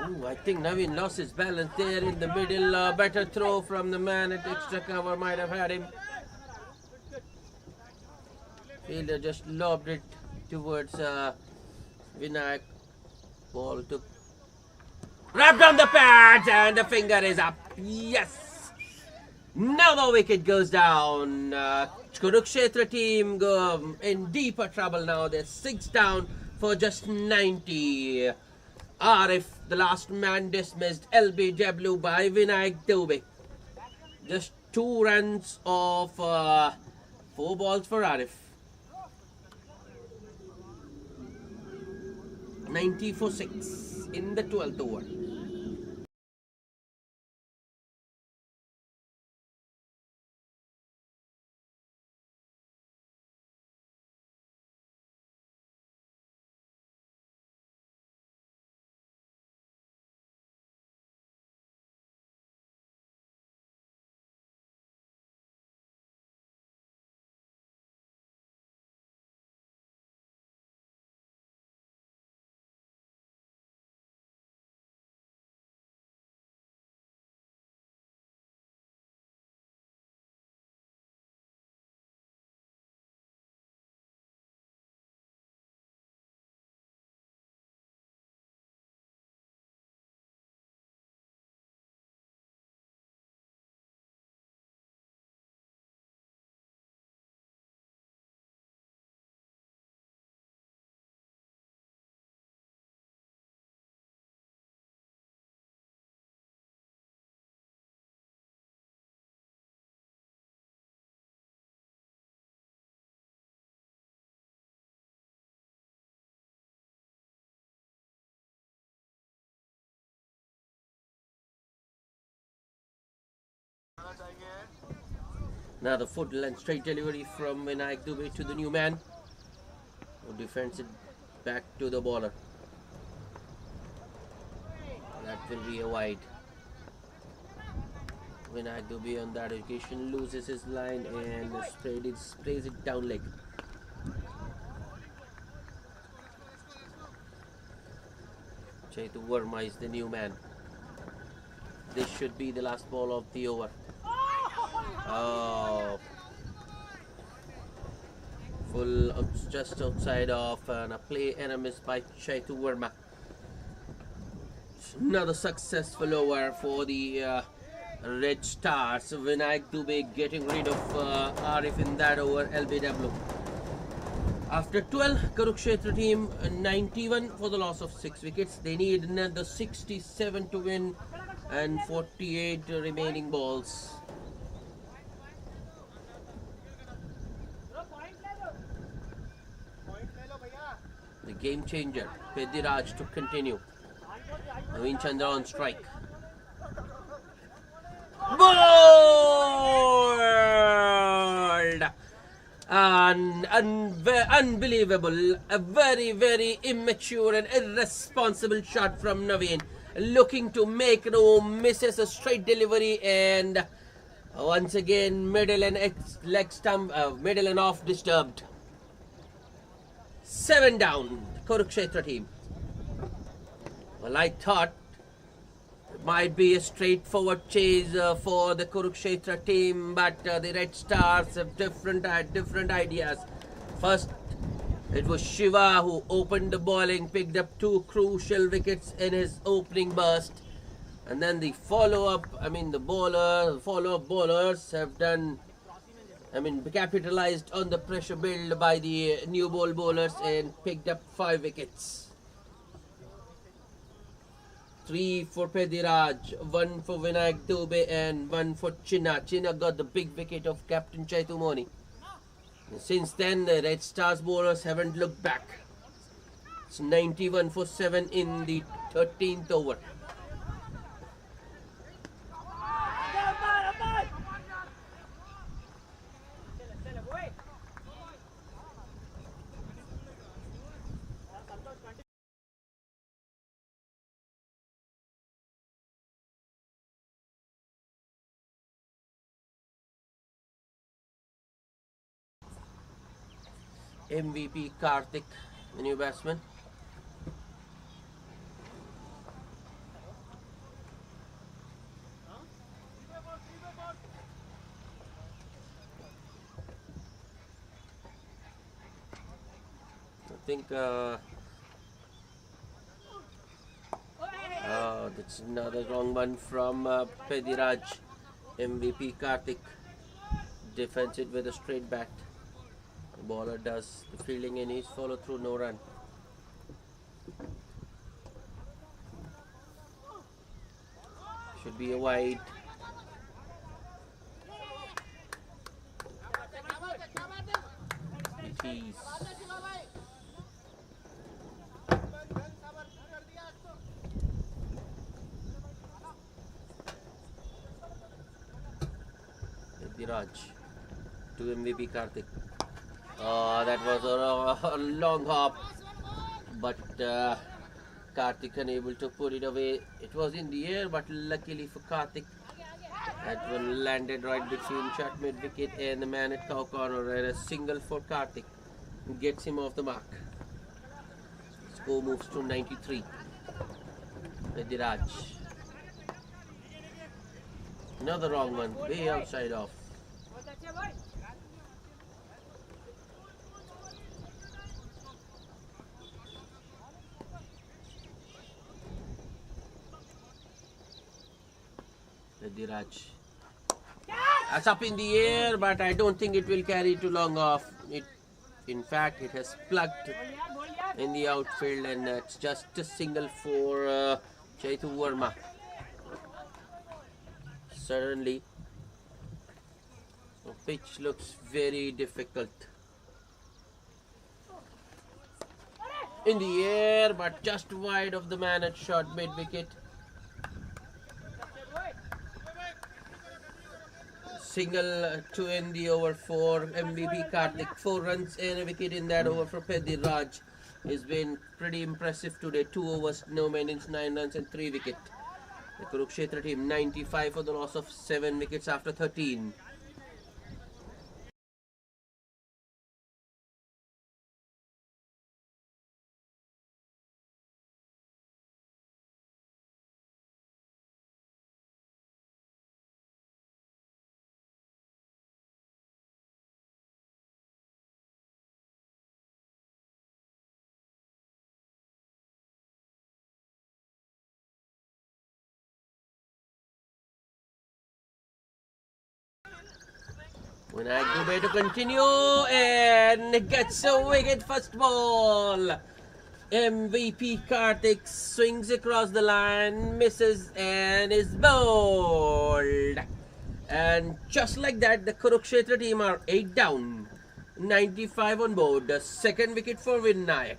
Ooh, I think Naveen lost his balance there in the middle. Better throw from the man at extra cover might have had him. Fielder just lobbed it towards Vinayak. Ball took. Wrapped on the pads and the finger is up. Yes. Now the wicket goes down. Kurukshetra team go in deeper trouble now. They're 6 down for just 90. Arif, the last man dismissed. LBW by Vinayak Dubey. Just 2 runs off 4 balls for Arif. 90 for 6 in the 12th over. Now the full and straight delivery from Vinayak Dubey to the new man, who defends it back to the bowler. That will be a wide. Vinayak Dubey on that occasion loses his line and sprays it down leg. Chaitu Verma is the new man. This should be the last ball of the over. Oh, just outside of a play and a miss by Chaitu Verma. Another successful over for the Red Stars. Vinayak Dubey getting rid of Arif in that over. LBW. After 12, Kurukshetra team 91 for the loss of 6 wickets. They need another 67 to win and 48 remaining balls. The game changer, Pediraj to continue. Naveen Chandra on strike. Bowled! Unbelievable. A very, very immature and irresponsible shot from Naveen. Looking to make room, misses a straight delivery, and once again middle and leg stump, middle and off disturbed. 7 down, Kurukshetra team. Well, I thought it might be a straightforward chase for the Kurukshetra team, but the Red Stars have different ideas. First, it was Shiva who opened the bowling, picked up 2 crucial wickets in his opening burst, and then the follow-up bowlers have done. Capitalized on the pressure built by the new ball bowlers and picked up 5 wickets. 3 for Pediraj, 1 for Vinayak Dubey and 1 for Chinna. Chinna got the big wicket of Captain Chaitu Moni. Since then, the Red Stars bowlers haven't looked back. It's 91 for 7 in the 13th over. MVP Karthik, the new batsman. I think that's another wrong one from Pediraj. MVP Karthik defends it with a straight bat. The bowler does the fielding and he's follow through, no run. Should be a wide. It is. Pediraj to MVP Karthik. That was a long hop, but Karthik unable to put it away. It was in the air, but luckily for Karthik, that one landed right between short mid wicket and the man at cow corner, and a single for Karthik gets him off the mark. Score moves to 93. Pediraj. Another wrong one, way outside off. Pediraj. That's up in the air, but I don't think it will carry too long off. In fact, it has plugged in the outfield, and it's just a single for Chaitu Verma. Suddenly, the pitch looks very difficult. In the air, but just wide of the man at short mid wicket. Single to end the over for MVP Karthik. 4 runs and a wicket in that over for Pediraj. He's been pretty impressive today. 2 overs, no maintenance, 9 runs and 3 wickets. The Kurukshetra team 95 for the loss of 7 wickets after 13. When I go to continue and gets a wicket first ball. MVP Karthik swings across the line, misses and is bowled. And just like that, the Kurukshetra team are 8 down, 95 on board. The second wicket for Vinayak.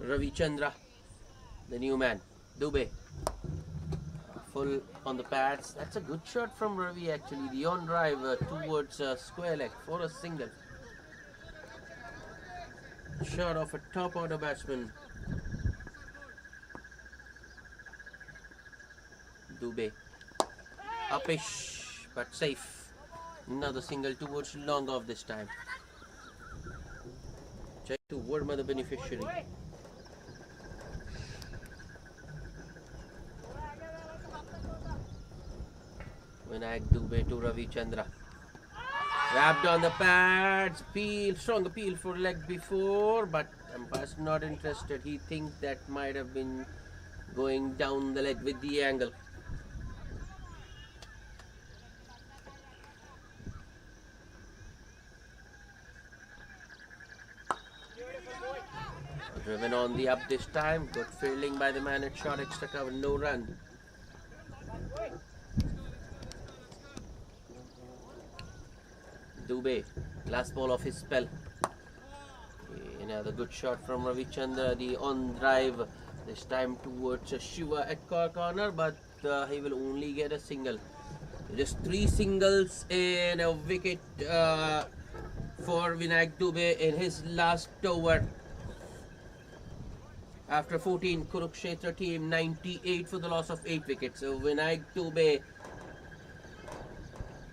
Ravichandra, the new man. Dubey, full on the pads. That's a good shot from Ravi actually. The on drive towards square leg for a single. Shot of a top order batsman. Dubey. Upish, but safe. Another single towards long off this time. Check to Verma the beneficiary. Vinayak Dubey to Ravichandra. Wrapped on the pads. Peel, strong appeal for leg before, but umpire's not interested. He thinks that might have been going down the leg with the angle. Driven on the up this time. Good fielding by the man at short extra cover. No run. Dubey, last ball of his spell. Another good shot from Ravichandra. The on drive this time towards Shiva at corner, but he will only get a single. Just 3 singles and a wicket for Vinayak Dubey in his last over. After 14, Kurukshetra team 98 for the loss of 8 wickets. So Vinayak Dubey,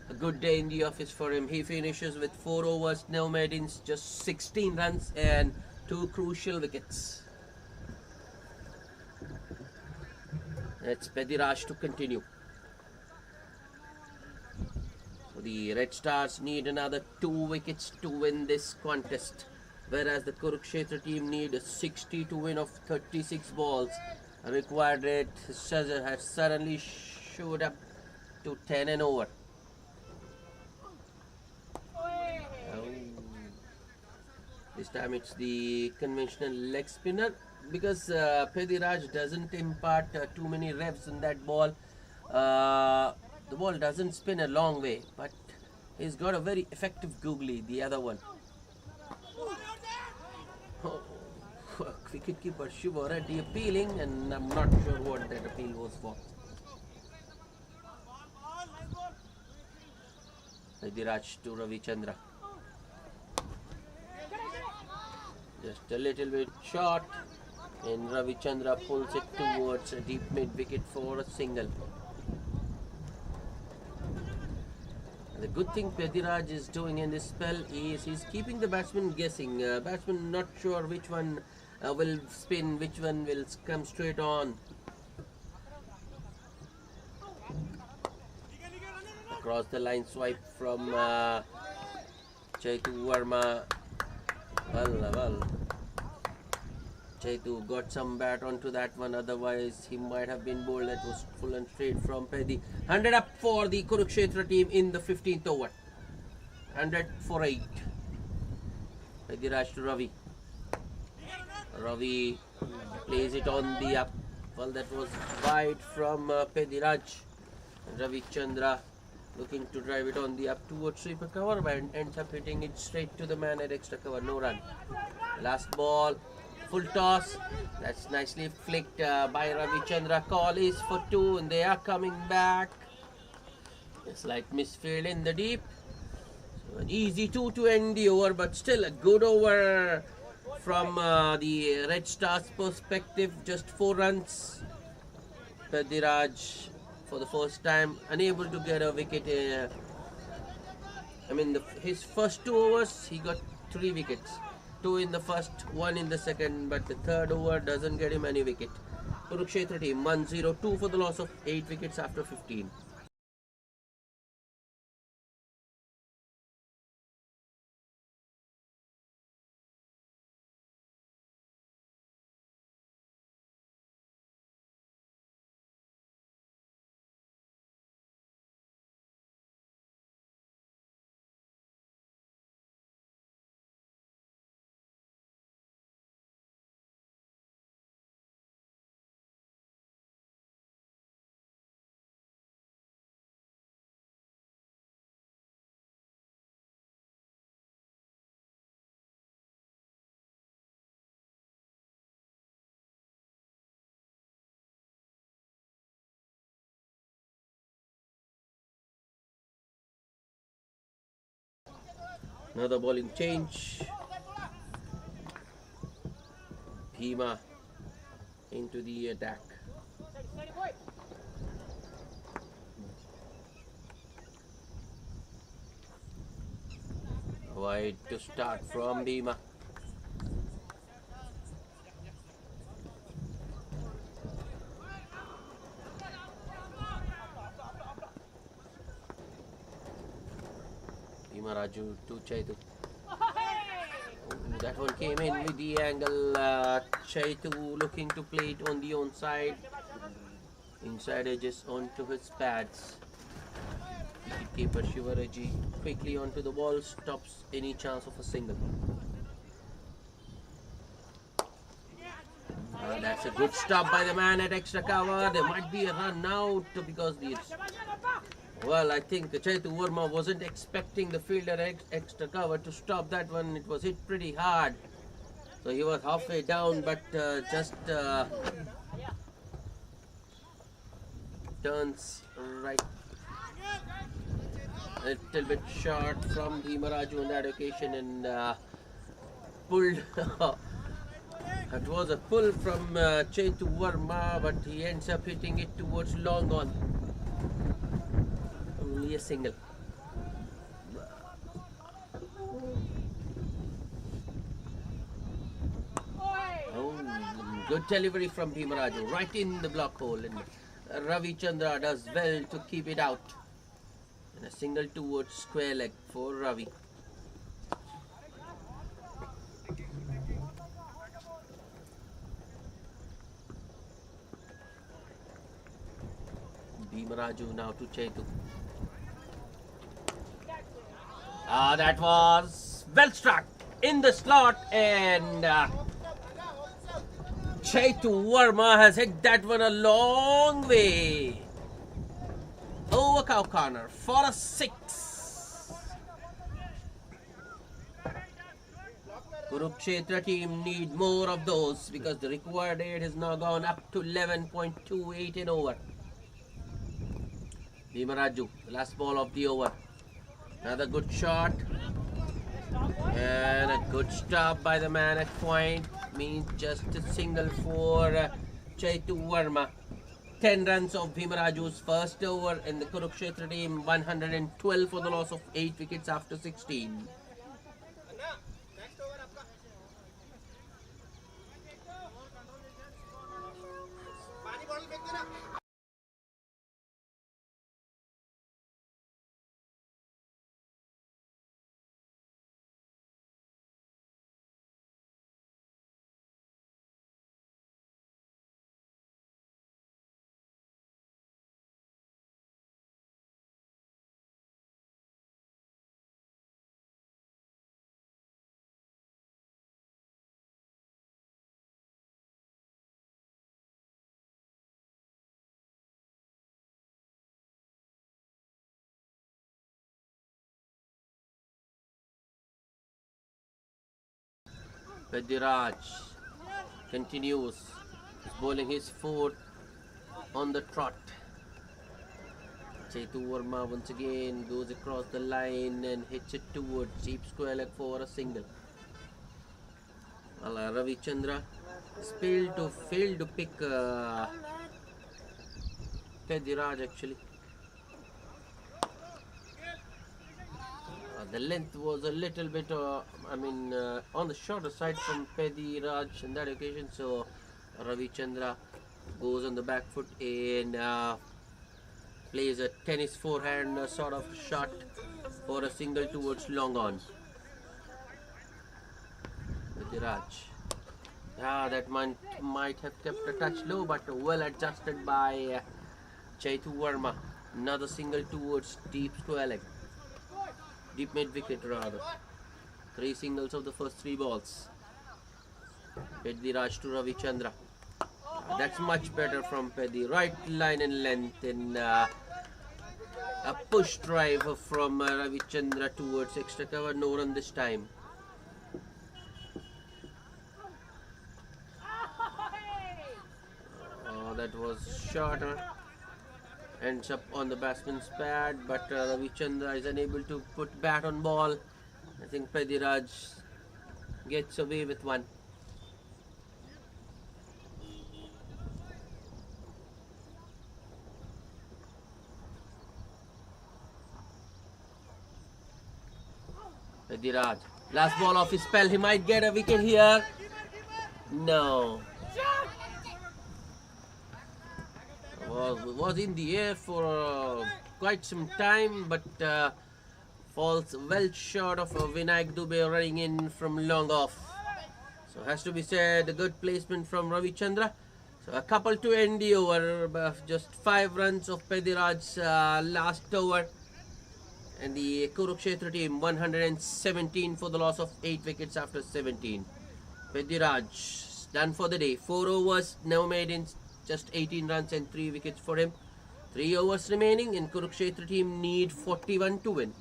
a good day in the office for him. He finishes with 4 overs, no maidens, just 16 runs and 2 crucial wickets. It's Pediraj to continue. So the Red Stars need another 2 wickets to win this contest, whereas the Kurukshetra team need 60 to win of 36 balls. A required rate has suddenly shot up to 10 and over. This time it's the conventional leg spinner, because Pediraj doesn't impart too many revs in that ball. The ball doesn't spin a long way, but he's got a very effective googly, the other one. Oh, wicketkeeper Shiva already appealing, and I'm not sure what that appeal was for. Pediraj to Ravichandra. Just a little bit short, and Ravichandra pulls it towards a deep mid wicket for a single. And the good thing Pediraj is doing in this spell is he's keeping the batsman guessing. Batsman not sure which one will spin, which one will come straight on. Across the line swipe from Chaitu Verma. Well, Chaitu got some bat onto that one, otherwise he might have been bowled. That was full and straight from Pedi. 100 up for the Kurukshetra team in the 15th over. 100 for 8. Pediraj to Ravi. Ravi plays it on the up. Well, that was wide from Pediraj. Ravichandra looking to drive it on the up towards sweeper cover, but ends up hitting it straight to the man at extra cover. No run. Last ball, full toss. That's nicely flicked by Ravichandra. Call is for 2, and they are coming back. It's like misfield in the deep. So an easy 2 to end the over, but still a good over from the Red Stars perspective. Just 4 runs. Pediraj, for the first time, unable to get a wicket. His first 2 overs, he got 3 wickets. 2 in the first, 1 in the second, but the third over doesn't get him any wicket. Kurukshetra team 1-0-2 for the loss of 8 wickets after 15. Another bowling change. Bhima into the attack. Wide to start from Bhima. Bhima Raju to Chaitu. Oh, that one came in with the angle. Chaitu looking to play it on the onside. Inside edges onto his pads. Wicketkeeper Shivaraji quickly onto the ball, stops any chance of a single. That's a good stop by the man at extra cover. There might be a run out because well, I think Chaitu Verma wasn't expecting the fielder at extra cover to stop that one. It was hit pretty hard. So he was halfway down, but just turns right. A little bit short from Bhima Raju on that occasion and pulled. It was a pull from Chaitu Verma, but he ends up hitting it towards long on. Only a single. Oh, good delivery from Bhima Raju, right in the block hole. And Ravi Chandra does well to keep it out. And a single towards square leg for Ravi. Bhima Raju now to Chaitu. That was well struck in the slot, and Chaitu Verma has hit that one a long way. Over cow corner for a 6. Kurukshetra team need more of those because the required rate has now gone up to 11.28 in over. Bhima Raju, the last ball of the over. Another good shot. And a good stop by the man at point. Means just a single for Chaitu Verma. 10 runs of Bhima Raju's first over, and the Kurukshetra team 112 for the loss of 8 wickets after 16. Pediraj continues bowling his 4th on the trot. Chaitu Verma once again goes across the line and hits it towards deep square leg for a single. Well, Ravi Chandra failed to pick Pediraj actually. The length was a little bit, on the shorter side from Pediraj on that occasion. So Ravi Chandra goes on the back foot and plays a tennis forehand sort of shot for a single towards long on. Pediraj. That might have kept a touch low, but well adjusted by Chaitu Verma. Another single towards deep square leg. Deep mid wicket rather. 3 singles of the first 3 balls. Pediraj to Ravi Chandra. That's much better from Pedi. Right line and length, and a push drive from Ravi Chandra towards extra cover. No run this time. That was shorter. Ends up on the batsman's pad, but Ravi Chandra is unable to put bat on ball. I think Pediraj gets away with one. Pediraj. Last ball of his spell. He might get a wicket here. No. Was in the air for quite some time, but falls well short of Vinayak Dubey running in from long off. So has to be said, a good placement from Ravi Chandra. So a couple to end the over, just 5 runs of Pediraj's last over. And the Kurukshetra team 117 for the loss of 8 wickets after 17. Pediraj done for the day. 4 overs, no maidens, just 18 runs and 3 wickets for him. 3 overs remaining, and Kurukshetra team need 41 to win.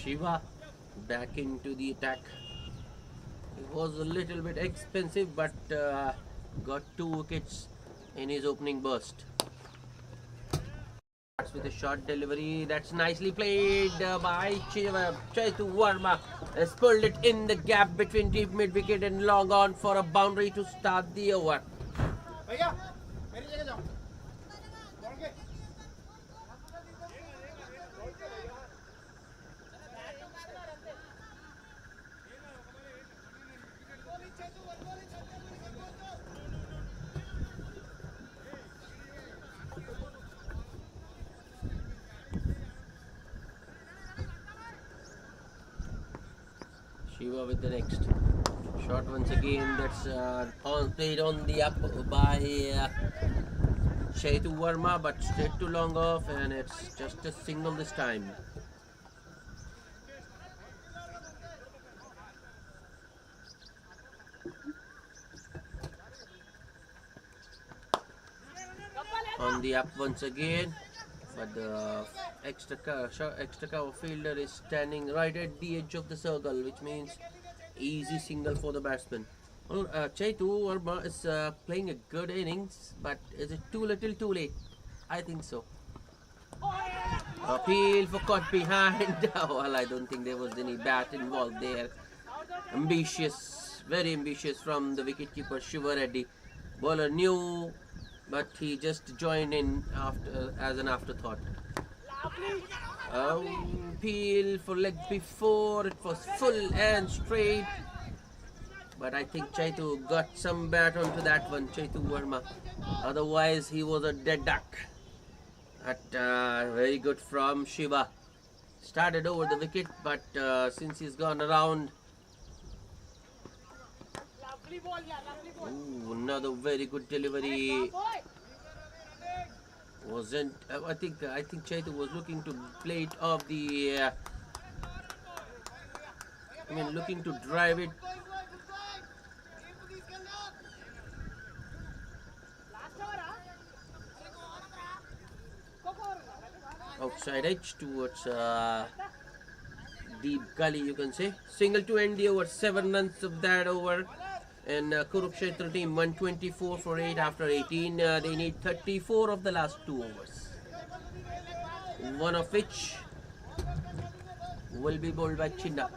Shiva back into the attack. It was a little bit expensive, but got 2 wickets in his opening burst. Starts with a short delivery. That's nicely played by Chaitu Verma. Has pulled it in the gap between deep mid wicket and long on for a boundary to start the over.
भैया मेरी जगह जाओ दौड़ के
Shiva with the next shot once again. That's played on the up by Chaitu Verma, but straight to long off, and it's just a single this time. On the up once again, but the extra cover fielder is standing right at the edge of the circle, which means easy single for the batsman. Well, Chaitu Verma is playing a good innings, but is it too little too late? I think so. Appeal for caught behind. Well, I don't think there was any bat involved there. Ambitious, very ambitious from the wicketkeeper Shiva Reddy. Bowler knew, but he just joined in after as an afterthought. Peel for leg before, it was full and straight, but I think Chaitu got some bat onto that one, Chaitu Verma. Otherwise he was a dead duck. But very good from Shiva. Started over the wicket, but since he's gone around, another very good delivery. Wasn't I think Chaitu was looking to play it off the looking to drive it. Outside edge towards deep gully, you can say. Single to end the over, 7 runs of that over. And Kurukshetra team 124 for 8 after 18. They need 34 of the last 2 overs. One of which will be bowled by Chinna.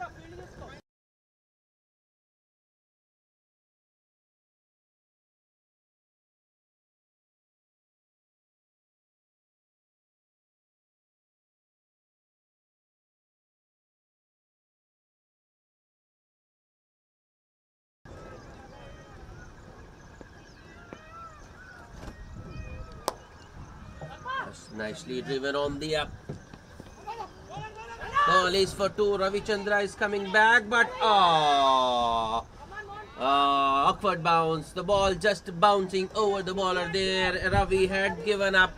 Nicely driven on the up. Ball is for two. Ravichandra is coming back, but awkward bounce. The ball just bouncing over the bowler there. Ravi had given up.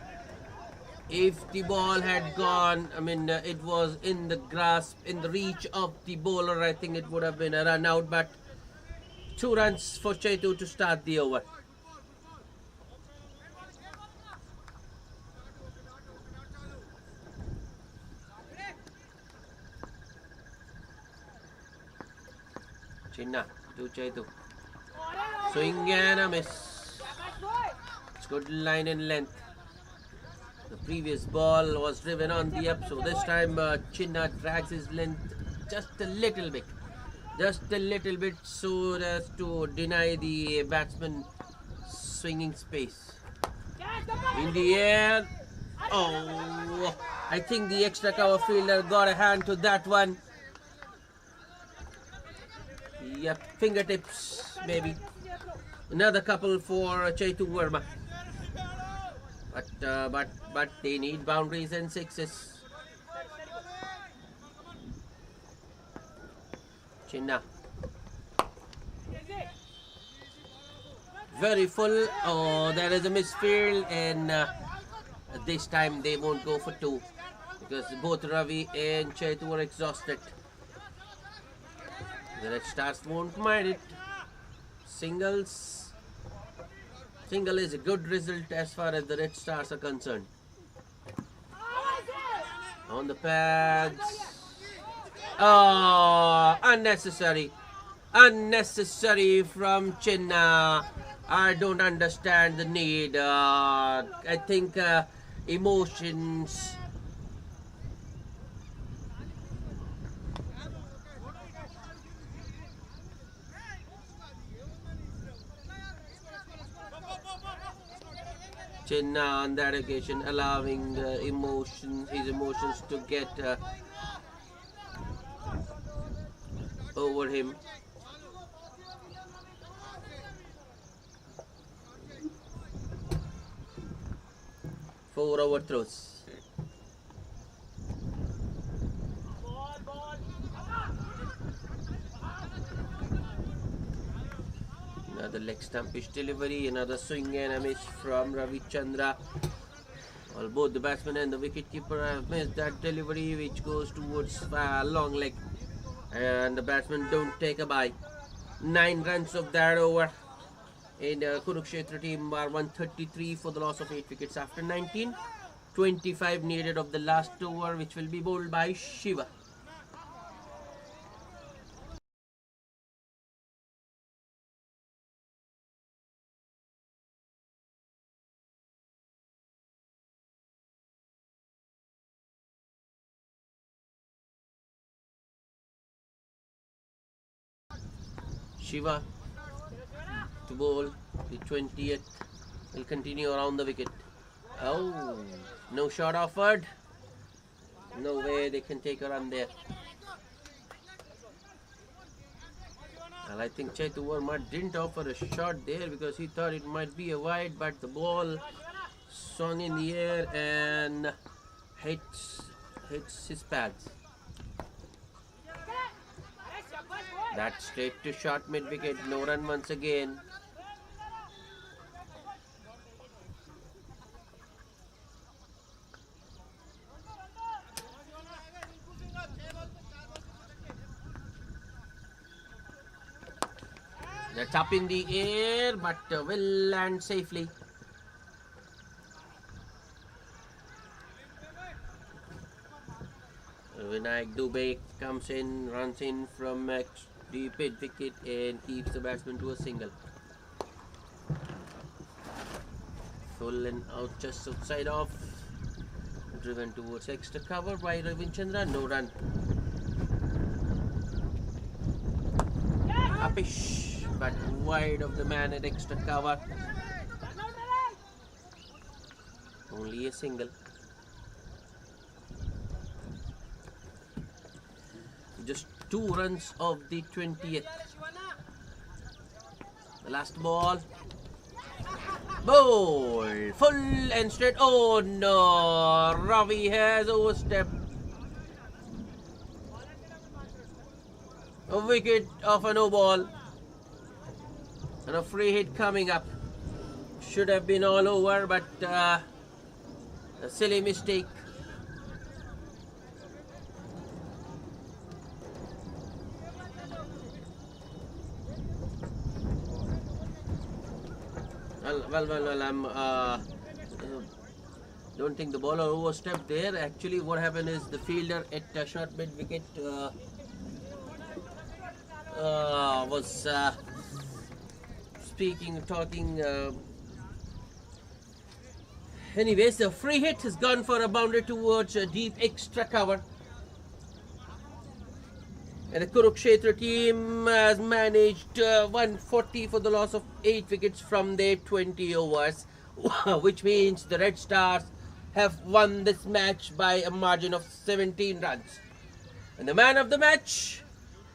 If the ball had gone, it was in the grasp, in the reach of the bowler, I think it would have been a run out, but 2 runs for Chetu to start the over. Chinna to Chetu. Swing and a miss. It's good line and length. The previous ball was driven on the up, so this time Chinna drags his length just a little bit. So as to deny the batsman swinging space. In the air. Oh, I think the extra cover fielder got a hand to that one. Yep, fingertips maybe. Another couple for Chetu Verma. But they need boundaries and sixes. Chinna. Very full. Oh, there is a misfield, and this time they won't go for 2 because both Ravi and Chetu were exhausted. The Red Stars won't mind it. Single is a good result as far as the Red Stars are concerned. On the pads. Oh, unnecessary from Chinna. I don't understand the need. I think emotions. Chinna on that occasion allowing his emotions to get over him. Four overthrows. Another leg stumpish delivery, another swing and a miss from Ravichandra. Well, both the batsman and the wicketkeeper have missed that delivery, which goes towards long leg, and the batsmen don't take a bye. 9 runs of that over. And Kurukshetra team are 133 for the loss of 8 wickets after 19. 25 needed of the last over, which will be bowled by Shiva. Shiva to bowl. The 20th will continue around the wicket. Oh, no shot offered. No way they can take a run there. Well, I think Chetu Verma didn't offer a shot there because he thought it might be a wide, but the ball swung in the air and hits his pads. That straight to short mid wicket. No run once again. That's up in the air, but will land safely. Vinayak Dubey comes in, runs in from the mid wicket and keeps the batsman to a single. Full and out, just outside off. Driven towards extra cover by Ravichandra. No run. Upish, but wide of the man at extra cover. Only a single. Just 2 runs of the 20th. The last ball. Ball, full and straight. Oh no, Ravi has overstepped. A wicket of a no ball. And a free hit coming up. Should have been all over, but a silly mistake. Well, I'm don't think the bowler overstepped there. Actually, what happened is the fielder at short mid wicket was talking. Anyways, the free hit has gone for a boundary towards a deep extra cover. And the Kurukshetra team has managed 140 for the loss of 8 wickets from their 20 overs, which means the Red Stars have won this match by a margin of 17 runs. And the man of the match,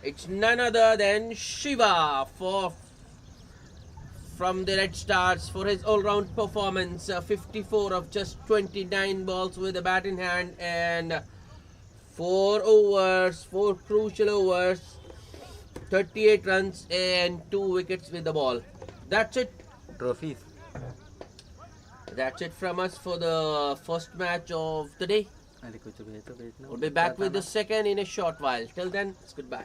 it's none other than Shiva from the Red Stars for his all-round performance. 54 of just 29 balls with a bat in hand and 4 crucial overs, 38 runs and 2 wickets with the ball. That's it.
Trophies.
That's it from us for the first match of the day. We'll be back with the second in a short while. Till then, it's goodbye.